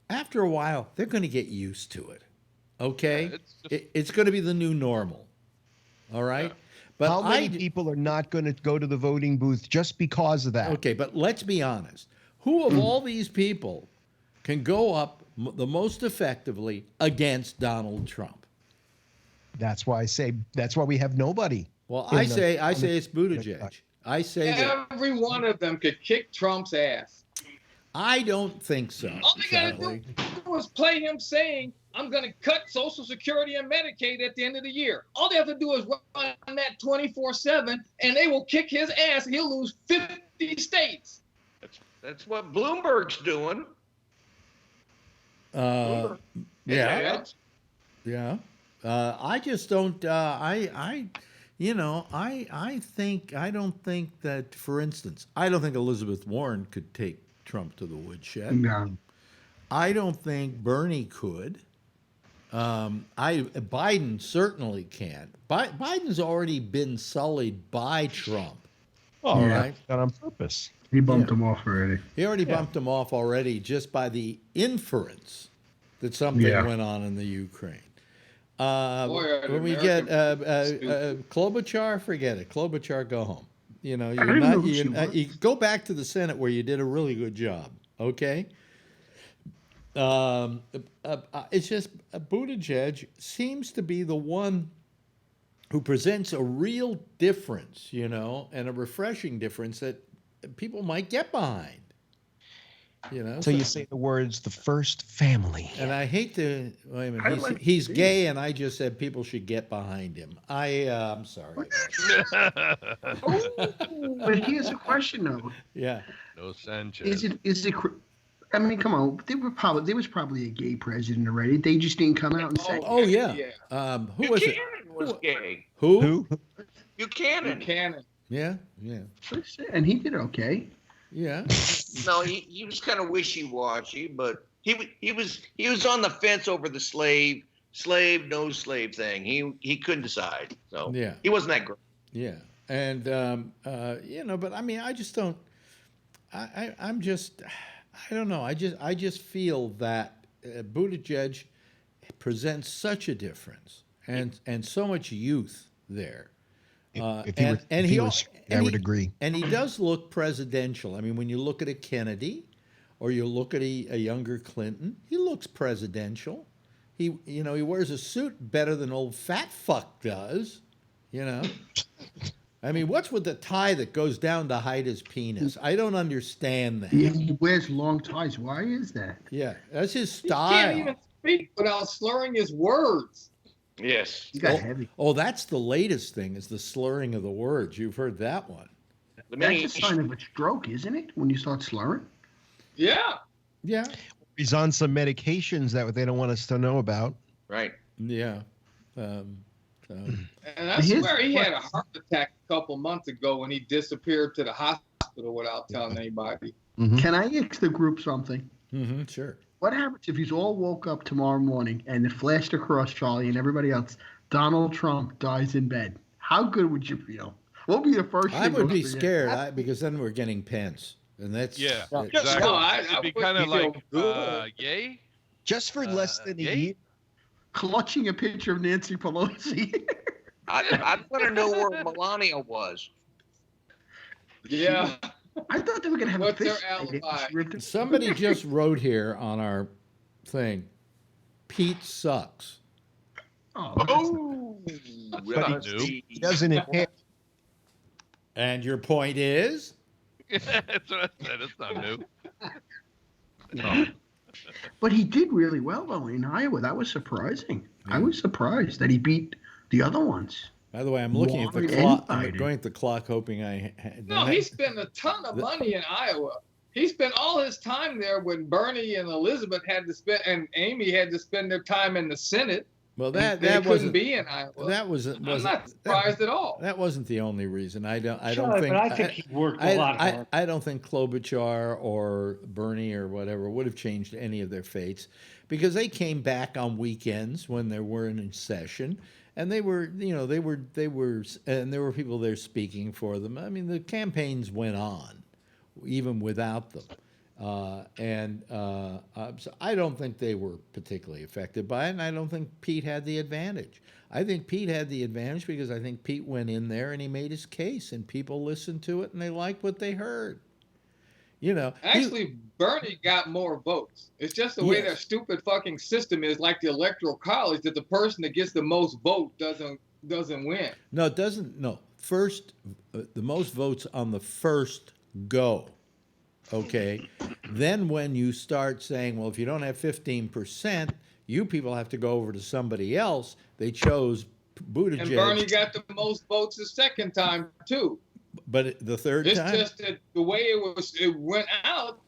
after a while, they're going to get used to it, okay? It's going to be the new normal, all right? Yeah. But how many people are not going to go to the voting booth just because of that? Okay, but let's be honest. Who of all these people can go up the most effectively against Donald Trump? That's why we have nobody. Well, I say it's Buttigieg. I say every one of them could kick Trump's ass. I don't think so. All they got to do is play him saying, "I'm going to cut Social Security and Medicaid at the end of the year." All they have to do is run that 24/7, and they will kick his ass. And he'll lose 50 states. That's what Bloomberg's doing. Yeah. I just don't. I don't think that. For instance, I don't think Elizabeth Warren could take Trump to the woodshed. No. I don't think Bernie could. Biden certainly can't. Biden's already been sullied by Trump. All right, done on purpose. He bumped him off already. He already bumped him off already just by the inference that something went on in the Ukraine. When we get Klobuchar, forget it. Klobuchar, go home. You go back to the Senate where you did a really good job. Okay. It's just Buttigieg seems to be the one who presents a real difference, and a refreshing difference that people might get behind. You know. So you say the words "the first family." And I hate to. Wait a minute. He's gay, and I just said people should get behind him. I'm sorry. But here's a question, though. Yeah. No Sanchez. Is it? I mean, come on. There was probably a gay president already. They just didn't come out and say. Oh yeah. Who was it? Buchanan was gay. Who? Buchanan. Yeah. And he did okay. Yeah. No, he was kind of wishy-washy, but he was on the fence over the slave, no slave thing. He couldn't decide. So yeah, he wasn't that great. Yeah, and but I mean, I just don't. I don't know. I just feel that Buttigieg presents such a difference and so much youth there. I would agree. And he does look presidential. I mean, when you look at a Kennedy, or you look at a younger Clinton, he looks presidential. He wears a suit better than old fat fuck does. You know, I mean, what's with the tie that goes down to hide his penis? I don't understand that. Yeah, he wears long ties. Why is that? Yeah, that's his style. He can't even speak without slurring his words. Yes. He got heavy. Oh, that's the latest thing, is the slurring of the words. You've heard that one. That's a sign of a stroke, isn't it? When you start slurring. Yeah. Yeah. He's on some medications that they don't want us to know about. Right. Yeah. And I swear he had a heart attack a couple months ago when he disappeared to the hospital without telling anybody. Mm-hmm. Can I ask the group something? Mm-hmm, sure. What happens if you all woke up tomorrow morning and it flashed across Charlie and everybody else, Donald Trump dies in bed? How good would you feel? What would be the first thing? I would be scared because then we're getting Pence. And that's... Yeah, exactly. No, it'd be kind of like, yay? Just for less than a year? Clutching a picture of Nancy Pelosi. I'd want to know where Melania was. Yeah. I thought they were going to have What's a their fish. alibi? Somebody just wrote here on our thing, Pete sucks. Oh, but he doesn't inhale. And your point is? That's what I said. It's not new. No. But he did really well, though, in Iowa. That was surprising. Yeah. I was surprised that he beat the other ones. By the way, I'm looking at the clock. I'm going at the clock, hoping I had. No, he spent a ton of money in Iowa. He spent all his time there when Bernie and Elizabeth had to spend, and Amy had to spend their time in the Senate. Well, that couldn't be in Iowa. That wasn't. I'm not surprised at all. That wasn't the only reason. I don't think. But I think he worked a lot hard. I don't think Klobuchar or Bernie or whatever would have changed any of their fates, because they came back on weekends when they weren't in session, and they were, and there were people there speaking for them. I mean, the campaigns went on, even without them. So I don't think they were particularly affected by it, and I don't think Pete had the advantage. I think Pete had the advantage because I think Pete went in there and he made his case, and people listened to it and they liked what they heard. Actually, Bernie got more votes. It's just the way their stupid fucking system is, like the Electoral College, that the person that gets the most vote doesn't win. No, it doesn't. No, first, the most votes on the first go. Okay, then when you start saying, well, if you don't have 15%, you people have to go over to somebody else. They chose Buttigieg. And Bernie got the most votes the second time too. But the third time? It's just that the way it went out,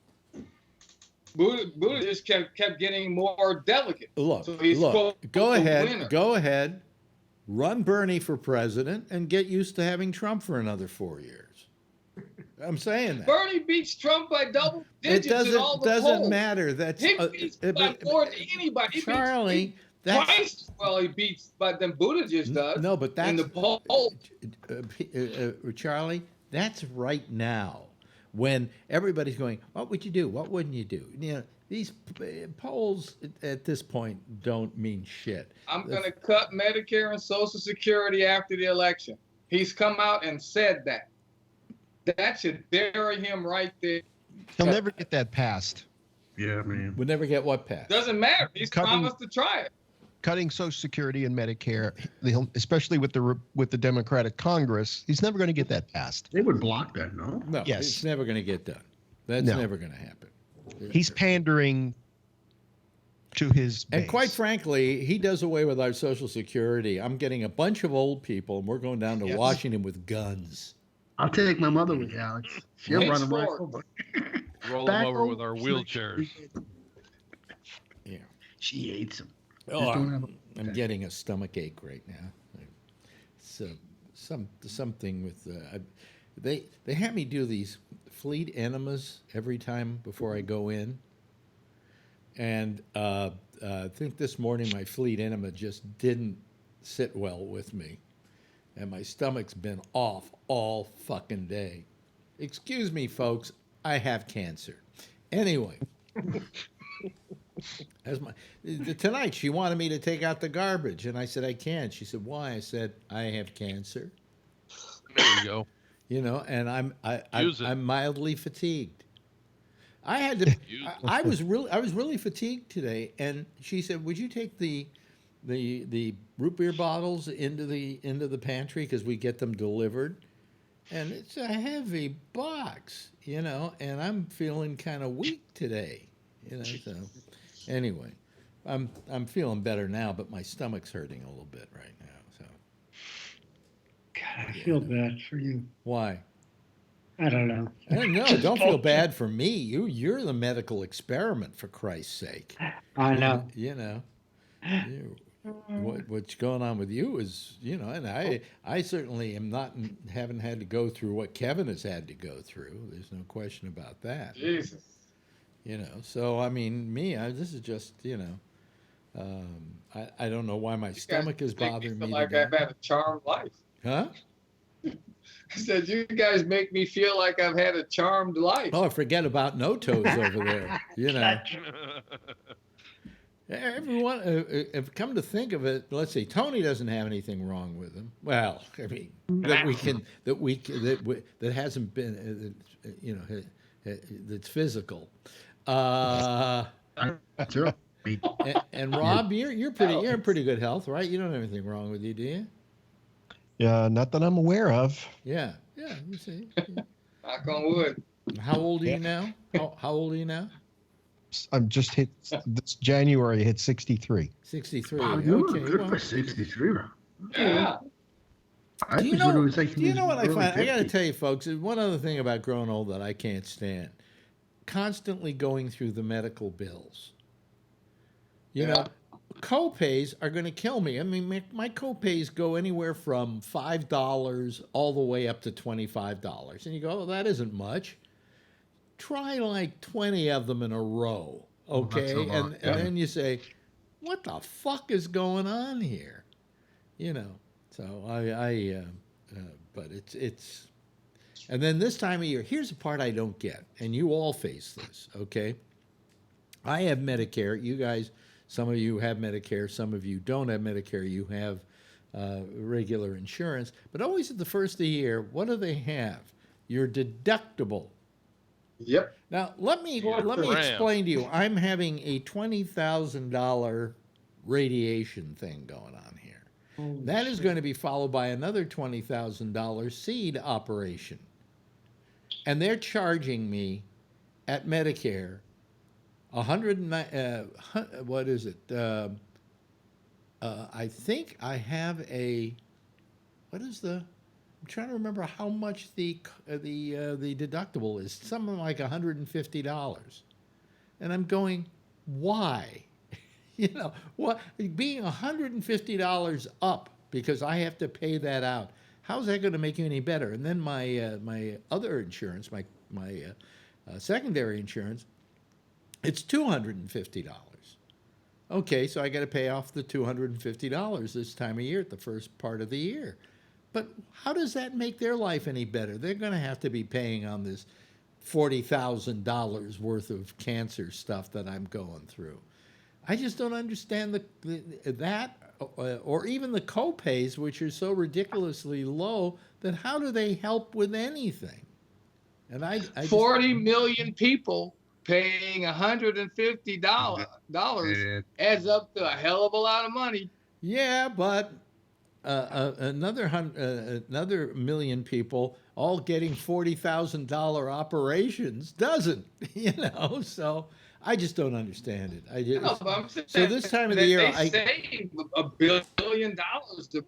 Buttigieg kept getting more delegate. Look, go ahead, run Bernie for president and get used to having Trump for another 4 years. I'm saying that. Bernie beats Trump by double digits in all the polls. It doesn't matter. That's he beats by more than anybody. Charlie, that's twice as well he beats than Buttigieg does. No, but that's in the poll. Charlie, that's right now when everybody's going, what would you do? What wouldn't you do? These polls at this point don't mean shit. I'm going to cut Medicare and Social Security after the election. He's come out and said that. That should bury him right there. He'll never get that passed. Yeah, man. We'll never get what passed. Doesn't matter. He's promised to try it. Cutting Social Security and Medicare, especially with the Democratic Congress, he's never going to get that passed. They would block that, no? No, yes. It's never going to get done. That's never going to happen. He's pandering to his base. And quite frankly, he does away with our Social Security. I'm getting a bunch of old people, and we're going down to Washington with guns. I'll take my mother with you, Alex. She'll run them right over. Roll them over with our wheelchairs. Yeah. She hates them. Oh, I'm getting a stomach ache right now. So something with they have me do these fleet enemas every time before I go in, and I think this morning my fleet enema just didn't sit well with me, and my stomach's been off all fucking day. Excuse me, folks, I have cancer. Anyway. Tonight she wanted me to take out the garbage, and I said I can't. She said, "Why?" I said, "I have cancer." There you go. You know, and I'm mildly fatigued. I had to. I was really fatigued today, and she said, "Would you take the root beer bottles into the pantry because we get them delivered?" And it's a heavy box, you know, and I'm feeling kind of weak today, you know. So anyway, I'm feeling better now, but my stomach's hurting a little bit right now. So God, I feel bad for you. Why? I don't know. No, don't feel bad for me. You're the medical experiment, for Christ's sake. I know. You know. What's going on with you is, you know, and I certainly haven't had to go through what Kevin has had to go through. There's no question about that. Jesus. You know, so I mean, this is just, you know, I don't know why my stomach is bothering me. Like I've had a charmed life. Huh? I said, you guys make me feel like I've had a charmed life. Oh, forget about no toes over there. You know. Everyone, if come to think of it, let's see. Tony doesn't have anything wrong with him. Well, I mean that hasn't been, you know, that's physical. True. And Rob, you're in pretty good health, right? You don't have anything wrong with you, do you? Yeah, not that I'm aware of. Yeah. You see. Knock on wood. How old are you now? How old are you now? I'm just hit this January. Hit 63. 63. Wow, you okay. look good for 63. Yeah. Do you know what I find? I got to tell you, folks. One other thing about growing old that I can't stand: constantly going through the medical bills. You know, co-pays are going to kill me. I mean, my co-pays go anywhere from $5 all the way up to $25, and you go, "Oh, that isn't much." Try like 20 of them in a row, okay? And then you say, what the fuck is going on here? You know, so but it's, and then this time of year, here's the part I don't get, and you all face this, okay? I have Medicare. You guys, some of you have Medicare, some of you don't have Medicare. You have regular insurance, but always at the first of the year, what do they have? Your deductible. Yep. Now let me explain to you. I'm having a $20,000 radiation thing going on here. That is going to be followed by another $20,000 seed operation, and they're charging me at Medicare what is it? I think I have a. What is the? I'm trying to remember how much the deductible is. Something like $150, and I'm going, why? You know what? Being $150 up because I have to pay that out. How's that going to make you any better? And then my other insurance, my secondary insurance, it's $250. Okay, so I got to pay off the $250 this time of year at the first part of the year. But how does that make their life any better? They're going to have to be paying on this $40,000 worth of cancer stuff that I'm going through. I just don't understand that, or even the co-pays, which are so ridiculously low, that how do they help with anything? And I 40 million people paying $150 adds up to a hell of a lot of money. Yeah, but another million people all getting $40,000 operations doesn't, So I just don't understand it. So this time of the year, they save $1 billion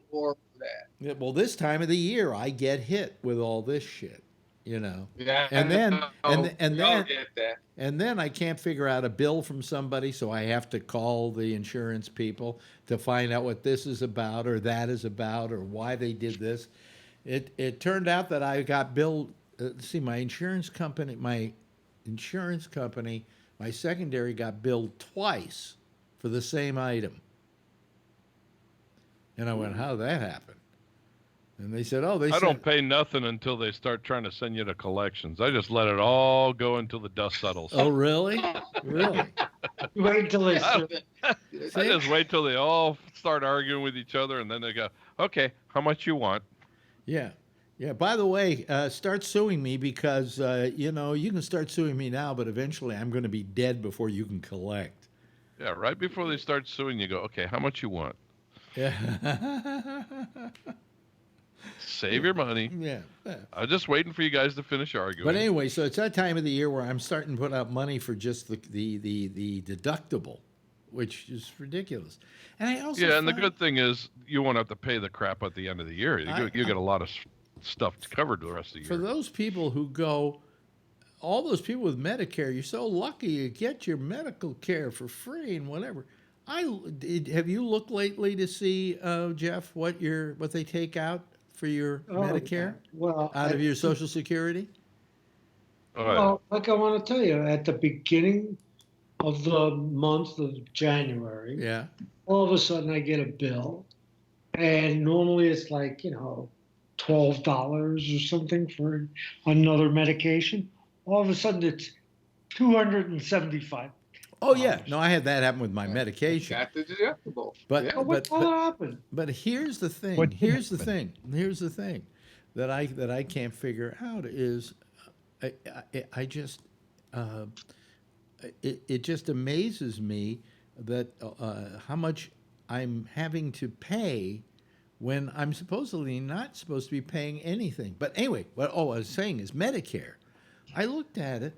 for that. Yeah, well, this time of the year, I get hit with all this shit, Yeah, and then get that. and then I can't figure out a bill from somebody, so I have to call the insurance people to find out what this is about or that is about or why they did this. It turned out that I got billed. My insurance company, my secondary got billed twice for the same item. And I went, how did that happen? And they said, I don't pay nothing until they start trying to send you to collections. I just let it all go until the dust settles. Oh, really? Really? Wait until they. I just wait till they all start arguing with each other, and then they go, okay, how much you want? Yeah. Yeah. By the way, start suing me because, you can start suing me now, but eventually I'm going to be dead before you can collect. Yeah, right before they start suing, you go, okay, how much you want? Yeah. Save your money. Yeah. I'm just waiting for you guys to finish arguing. But anyway, so it's that time of the year where I'm starting to put out money for just the deductible, which is ridiculous. And I also and the good thing is you won't have to pay the crap at the end of the year. You get a lot of stuff covered the rest of the year. For those people who go, all those people with Medicare, you're so lucky you get your medical care for free and whatever. Have you looked lately to see, Jeff, what they take out for your Medicare out of your Social Security? Well, like I want to tell you, at the beginning of the month of January, all of a sudden I get a bill, and normally it's like $12 or something for another medication. All of a sudden it's $275. Oh yeah, no, I had that happen with my medication. Got the deductible. But happened? But here's the thing. Here's the thing that I can't figure out is, I just it just amazes me that how much I'm having to pay when I'm supposedly not supposed to be paying anything. But anyway, what I was saying is Medicare. I looked at it.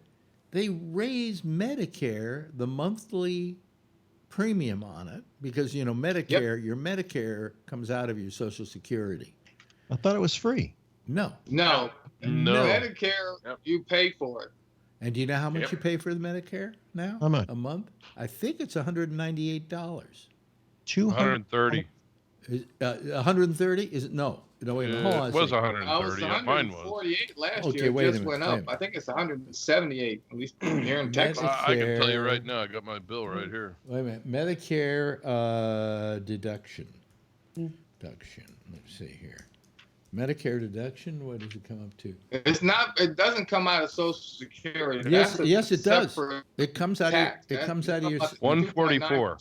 They raise Medicare, the monthly premium on it, because, Medicare, your Medicare comes out of your Social Security. I thought it was free. No. Medicare, you pay for it. And do you know how much you pay for the Medicare now? How much? A month? I think it's $198. 130. 130? Is it? No. No, wait a minute. Hold on. It was 130. I was Mine was 148 last Okay, year. wait It a just minute, went up. I think it's 178, at least here in Texas. I can tell you right now. I got my bill right here. Wait a minute. Medicare deduction. Let's see here. Medicare deduction. What does it come up to? It's not. It doesn't come out of Social Security. Yes, it does. It comes out. It comes out of your 144.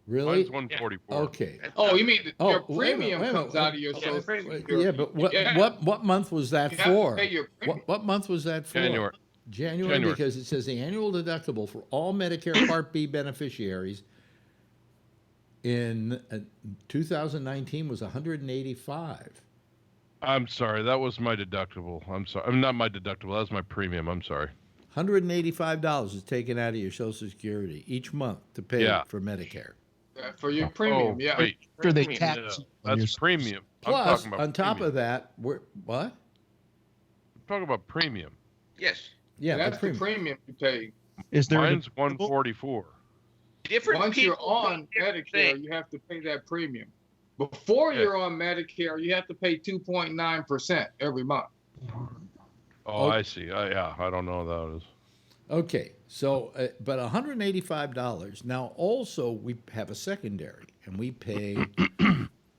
Really? Mine's 144. Okay. Oh, you mean your premium comes out of your Social Security? Yeah, but what month was that for? What month was that for? January, because it says the annual deductible for all Medicare Part B beneficiaries in 2019 was $185. I'm sorry, that was my deductible. I'm sorry, I'm not my deductible. That was my premium. I'm sorry. $185 is taken out of your Social Security each month to pay for Medicare. For your premium, Wait. After they tax that's premium. Plus, I'm talking about on top premium. of that, what? I'm talking about premium. Yes. Yeah, that's the premium you pay. Is there Mine's 144. Once you're on Medicare, you have to pay that premium. Before you're on Medicare, you have to pay 2.9% every month. Oh, I see. I don't know what that is. Okay, so but $185. Now, also we have a secondary, and we pay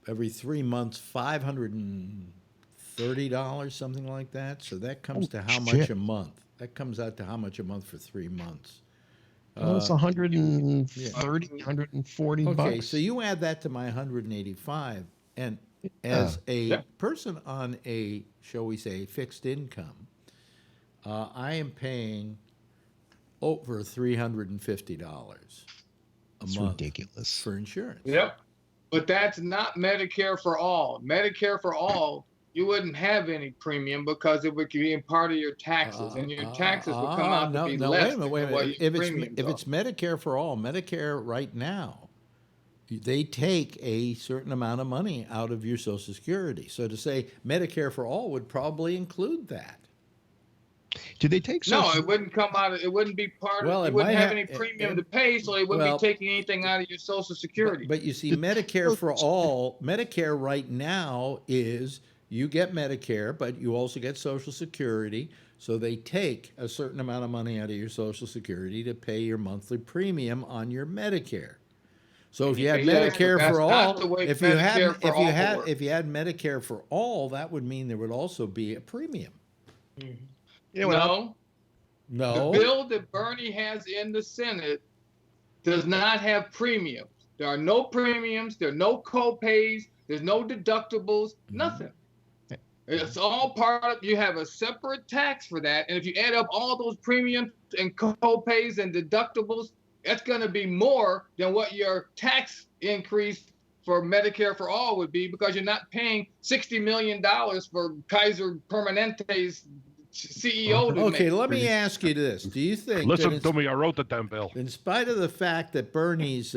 every 3 months $530, something like that. So that comes to how much a month? That comes out to how much a month for 3 months? Well, it's 130, 140 bucks. Okay, so you add that to my 185, and as a person on a, shall we say, fixed income, I am paying over $350 a month. Ridiculous for insurance. Yep, but that's not Medicare for all. Medicare for all you wouldn't have any premium because it would be in part of your taxes, and your taxes would come out to be less than what your premiums if are. it's Medicare for all, Medicare right now, they take a certain amount of money out of your Social Security. So to say Medicare for all would probably include that. Do they take No, it wouldn't come out. It wouldn't be part of. You wouldn't have any premium to pay, so they wouldn't be taking anything out of your Social Security. But you see, Medicare for all, Medicare right now is you get Medicare, but you also get Social Security. So they take a certain amount of money out of your Social Security to pay your monthly premium on your Medicare. So if you had Medicare for all, if you had Medicare for all, that would mean there would also be a premium. No. No. The bill that Bernie has in the Senate does not have premiums. There are no premiums. There are no co-pays. There's no deductibles. Nothing. It's all part of. You have a separate tax for that, and if you add up all those premiums and co-pays and deductibles, that's going to be more than what your tax increase for Medicare for all would be, because you're not paying $60 million for Kaiser Permanente's CEO. Okay, let me ask you this: do you think? Listen to me. I wrote the damn bill. In spite of the fact that Bernie's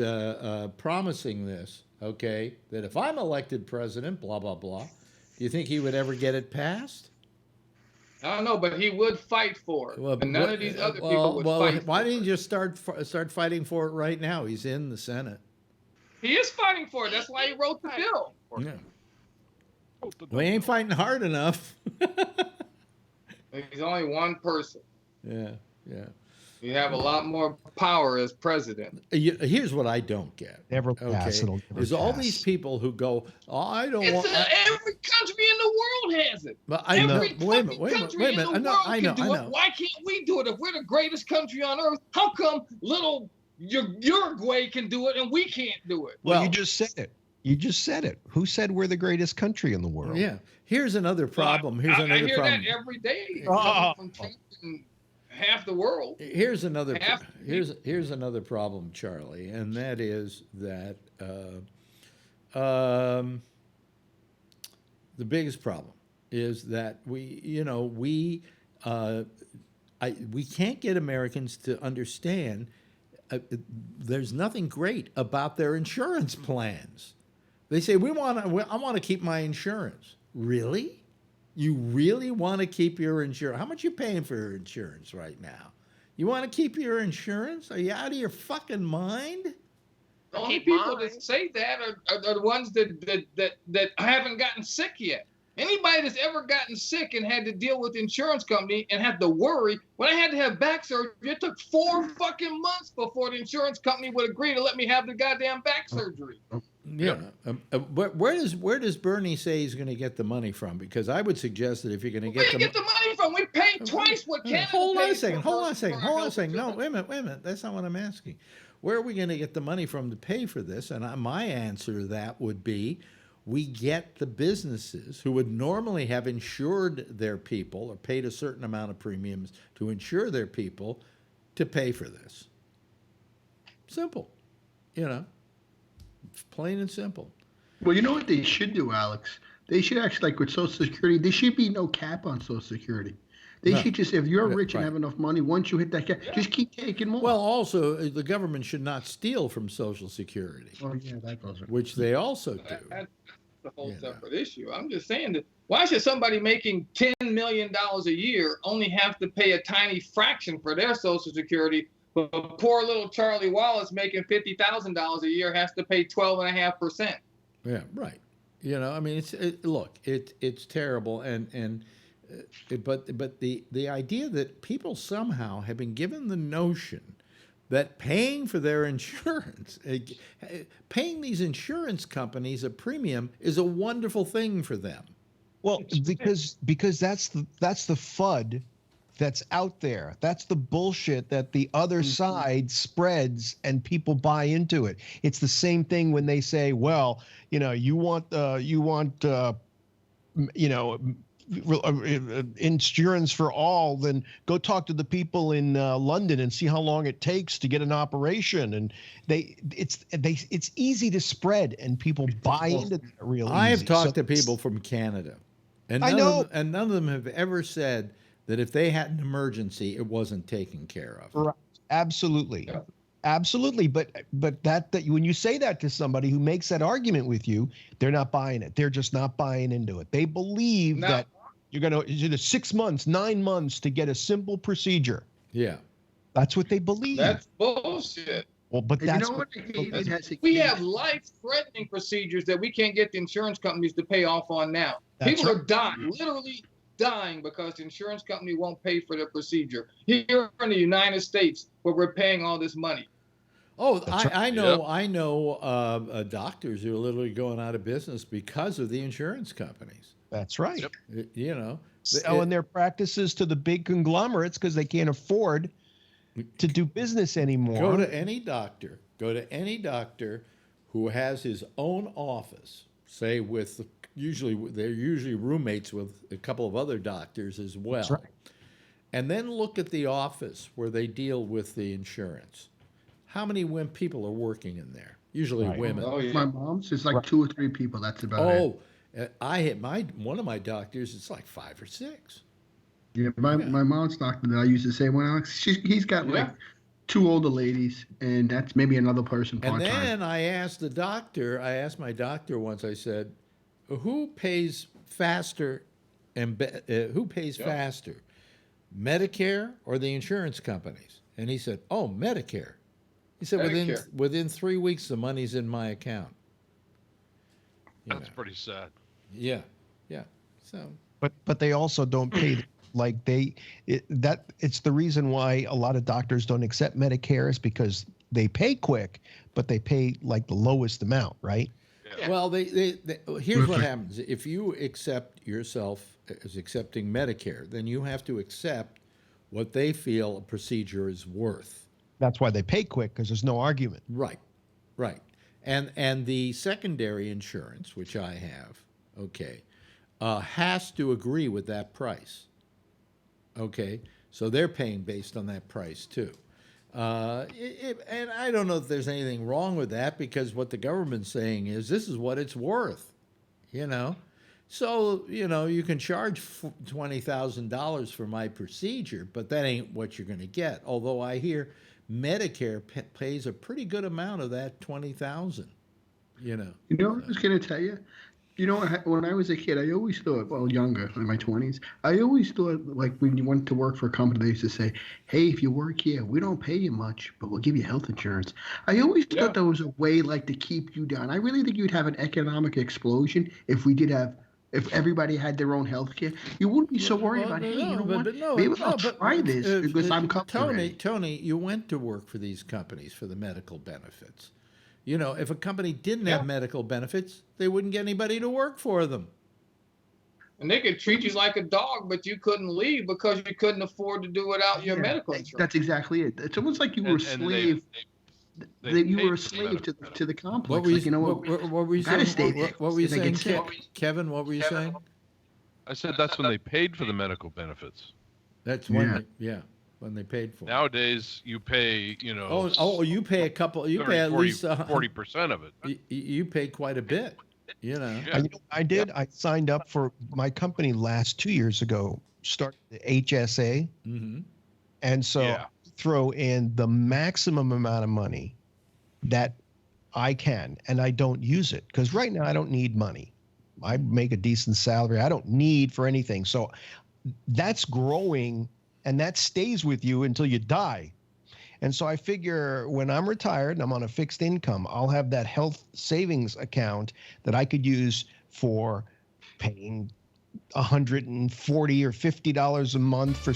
promising this, okay, that if I'm elected president, blah blah blah, do you think he would ever get it passed? I don't know, but he would fight for it. And none of these other people would fight. Why didn't he just start fighting for it right now? He's in the Senate. He is fighting for it. That's why he wrote the bill. Yeah. Well, he ain't fighting hard enough. He's only one person. Yeah. You have a lot more power as president. Here's what I don't get. Never pass. Okay? There's all these people who go, oh, I don't want. Every country in the world has it. But I know. Every country in the world can do it. Why can't we do it? If we're the greatest country on earth, how come little Uruguay can do it and we can't do it? Well, you just said it. Who said we're the greatest country in the world? Yeah. Here's another problem. Here's another problem. I hear that every day from half the world. Here's another problem, Charlie, and that is that the biggest problem is that we can't get Americans to understand there's nothing great about their insurance plans. They say I want to keep my insurance. Really? You really want to keep your insurance? How much are you paying for your insurance right now? You want to keep your insurance? Are you out of your fucking mind? The only people that say that are the ones that haven't gotten sick yet. Anybody that's ever gotten sick and had to deal with the insurance company and had to worry. When I had to have back surgery, it took 4 fucking months before the insurance company would agree to let me have the goddamn back surgery. Yeah, but where does Bernie say he's going to get the money from? Because I would suggest that if you're going to get the money from, we paid twice what Canada paid. Hold on a second. No, wait a minute. That's not what I'm asking. Where are we going to get the money from to pay for this? And my answer to that would be, we get the businesses who would normally have insured their people or paid a certain amount of premiums to insure their people to pay for this. Simple, plain and simple. Well, you know what they should do, Alex? They should actually, like with Social Security, there should be no cap on Social Security. They should just, if you're rich and have enough money, once you hit that cap, just keep taking more. Well, also, the government should not steal from Social Security. Oh, yeah, that goes right. Which they also do. That's a whole separate issue. I'm just saying that why should somebody making $10 million a year only have to pay a tiny fraction for their Social Security? But poor little Charlie Wallace making $50,000 a year has to pay 12.5%. Yeah, right. I mean, it's terrible, but the idea that people somehow have been given the notion that paying for their insurance, paying these insurance companies a premium is a wonderful thing for them. Well, because that's the FUD that's out there. That's the bullshit that the other side spreads and people buy into it. It's the same thing when they say, well, you want insurance for all, then go talk to the people in London and see how long it takes to get an operation. And it's easy to spread and people buy into that real easy. I have talked to people from Canada And I know. and none of them have ever said that if they had an emergency, it wasn't taken care of. Right. Absolutely. Absolutely. But that when you say that to somebody who makes that argument with you, they're not buying it. They're just not buying into it. They believe that you're going to, it's 6 months, 9 months to get a simple procedure. Yeah. That's what they believe. That's bullshit. Well, but And that's you know what? We have life-threatening procedures that we can't get the insurance companies to pay off on now. People are dying, literally dying, because the insurance company won't pay for the procedure. Here in the United States, where we're paying all this money. Oh, I know doctors who are literally going out of business because of the insurance companies. That's right. You know, selling their practices to the big conglomerates because they can't afford to do business anymore. Go to any doctor. Go to any doctor who has his own office. Say they're usually roommates with a couple of other doctors as well. That's right. And then look at the office where they deal with the insurance. How many people are working in there? Usually women. Oh, yeah. My mom's is like 2 or 3 people. That's about it. I hit one of my doctors. It's like 5 or 6. Yeah, my mom's doctor that I used to say when Alex, he's got like 2 older ladies, and that's maybe another person part-time. And then I asked my doctor once, I said, who pays faster faster, Medicare or the insurance companies? And he said, oh, Medicare. He said, within 3 weeks, the money's in my account. That's pretty sad. Yeah, yeah. So, but they also don't pay like it's the reason why a lot of doctors don't accept Medicare is because they pay quick, but they pay like the lowest amount, right? Yeah. Well, here's what happens. If you accept yourself as accepting Medicare, then you have to accept what they feel a procedure is worth. That's why they pay quick, because there's no argument. Right, right. And the secondary insurance, which I have, has to agree with that price. Okay, so they're paying based on that price too. And I don't know if there's anything wrong with that, because what the government's saying is this is what it's worth, you know. So, you know, you can charge $20,000 for my procedure, but that ain't what you're going to get. Although I hear Medicare pays a pretty good amount of that $20,000. You know. You know what I was going to tell you? You know, when I was a kid, I always thought, well, younger, in my 20s, I always thought, like, when you went to work for a company, they used to say, hey, if you work here, we don't pay you much, but we'll give you health insurance. I always thought that was a way, like, to keep you down. I really think you'd have an economic explosion if everybody had their own health care. You wouldn't be so worried about, hey, you know what? Maybe I'll try this because I'm comfortable. Tony, you went to work for these companies for the medical benefits. You know, if a company didn't have medical benefits, they wouldn't get anybody to work for them. And they could treat you like a dog, but you couldn't leave because you couldn't afford to do without your medical insurance. That's exactly it. It's almost like you were a slave. You were a slave to the complex. What were you saying? What were you saying, Kevin? What were you saying? I said that's when they paid for the medical benefits. That's when when they paid for it. Nowadays, you pay, you know. Oh, you pay a couple. You pay at least 40% of it. You pay quite a bit. You know. Yeah. I did. I signed up for my company 2 years ago. Started the HSA, and so throw in the maximum amount of money that I can, and I don't use it because right now I don't need money. I make a decent salary. I don't need for anything. So that's growing. And that stays with you until you die. And so I figure when I'm retired and I'm on a fixed income, I'll have that health savings account that I could use for paying $140 or $50 a month for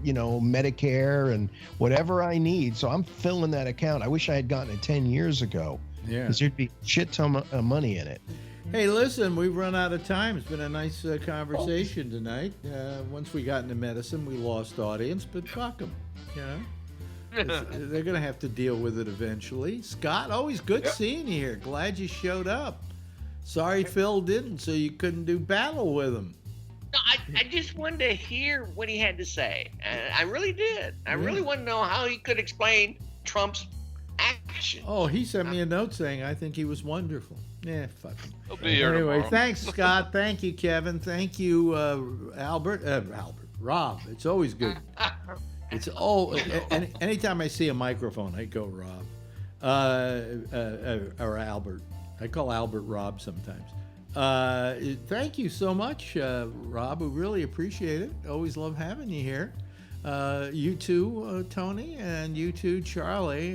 Medicare and whatever I need. So I'm filling that account. I wish I had gotten it 10 years ago. Yeah. Because there'd be a shit ton of money in it. Hey, listen, we've run out of time. It's been a nice conversation tonight. Once we got into medicine, we lost audience, but fuck them. You know, they're going to have to deal with it eventually. Scott, always good seeing you here. Glad you showed up. Sorry Phil didn't, so you couldn't do battle with him. No, I just wanted to hear what he had to say. I really did. I really want to know how he could explain Trump's action. Oh, he sent me a note saying I think he was wonderful. Yeah, fuck him. He'll be here Anyway, tomorrow. thanks, Scott. Thank you, Kevin. Thank you, Rob. It's always good. It's anytime I see a microphone, I go Rob, or Albert. I call Albert Rob sometimes. Thank you so much, Rob. We really appreciate it. Always love having you here. You too, Tony, and you too, Charlie.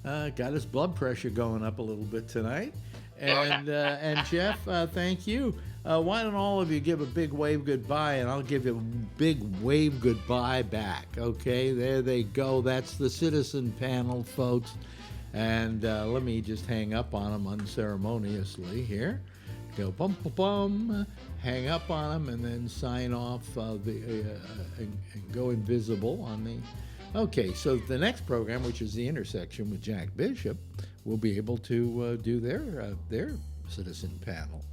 Got his blood pressure going up a little bit tonight. And Jeff, thank you. Why don't all of you give a big wave goodbye, and I'll give you a big wave goodbye back. Okay, there they go. That's the citizen panel, folks. And let me just hang up on them unceremoniously here. Go bum bum bum, hang up on them, and then sign off and go invisible on the. Okay, so the next program, which is The Intersection with Jack Bishop, will be able to do their citizen panel.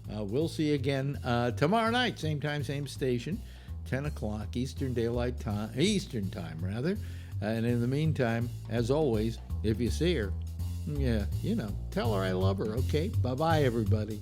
We'll see you again tomorrow night, same time, same station, 10 o'clock Eastern Time, rather. And in the meantime, as always, if you see her, tell her I love her, okay? Bye-bye, everybody.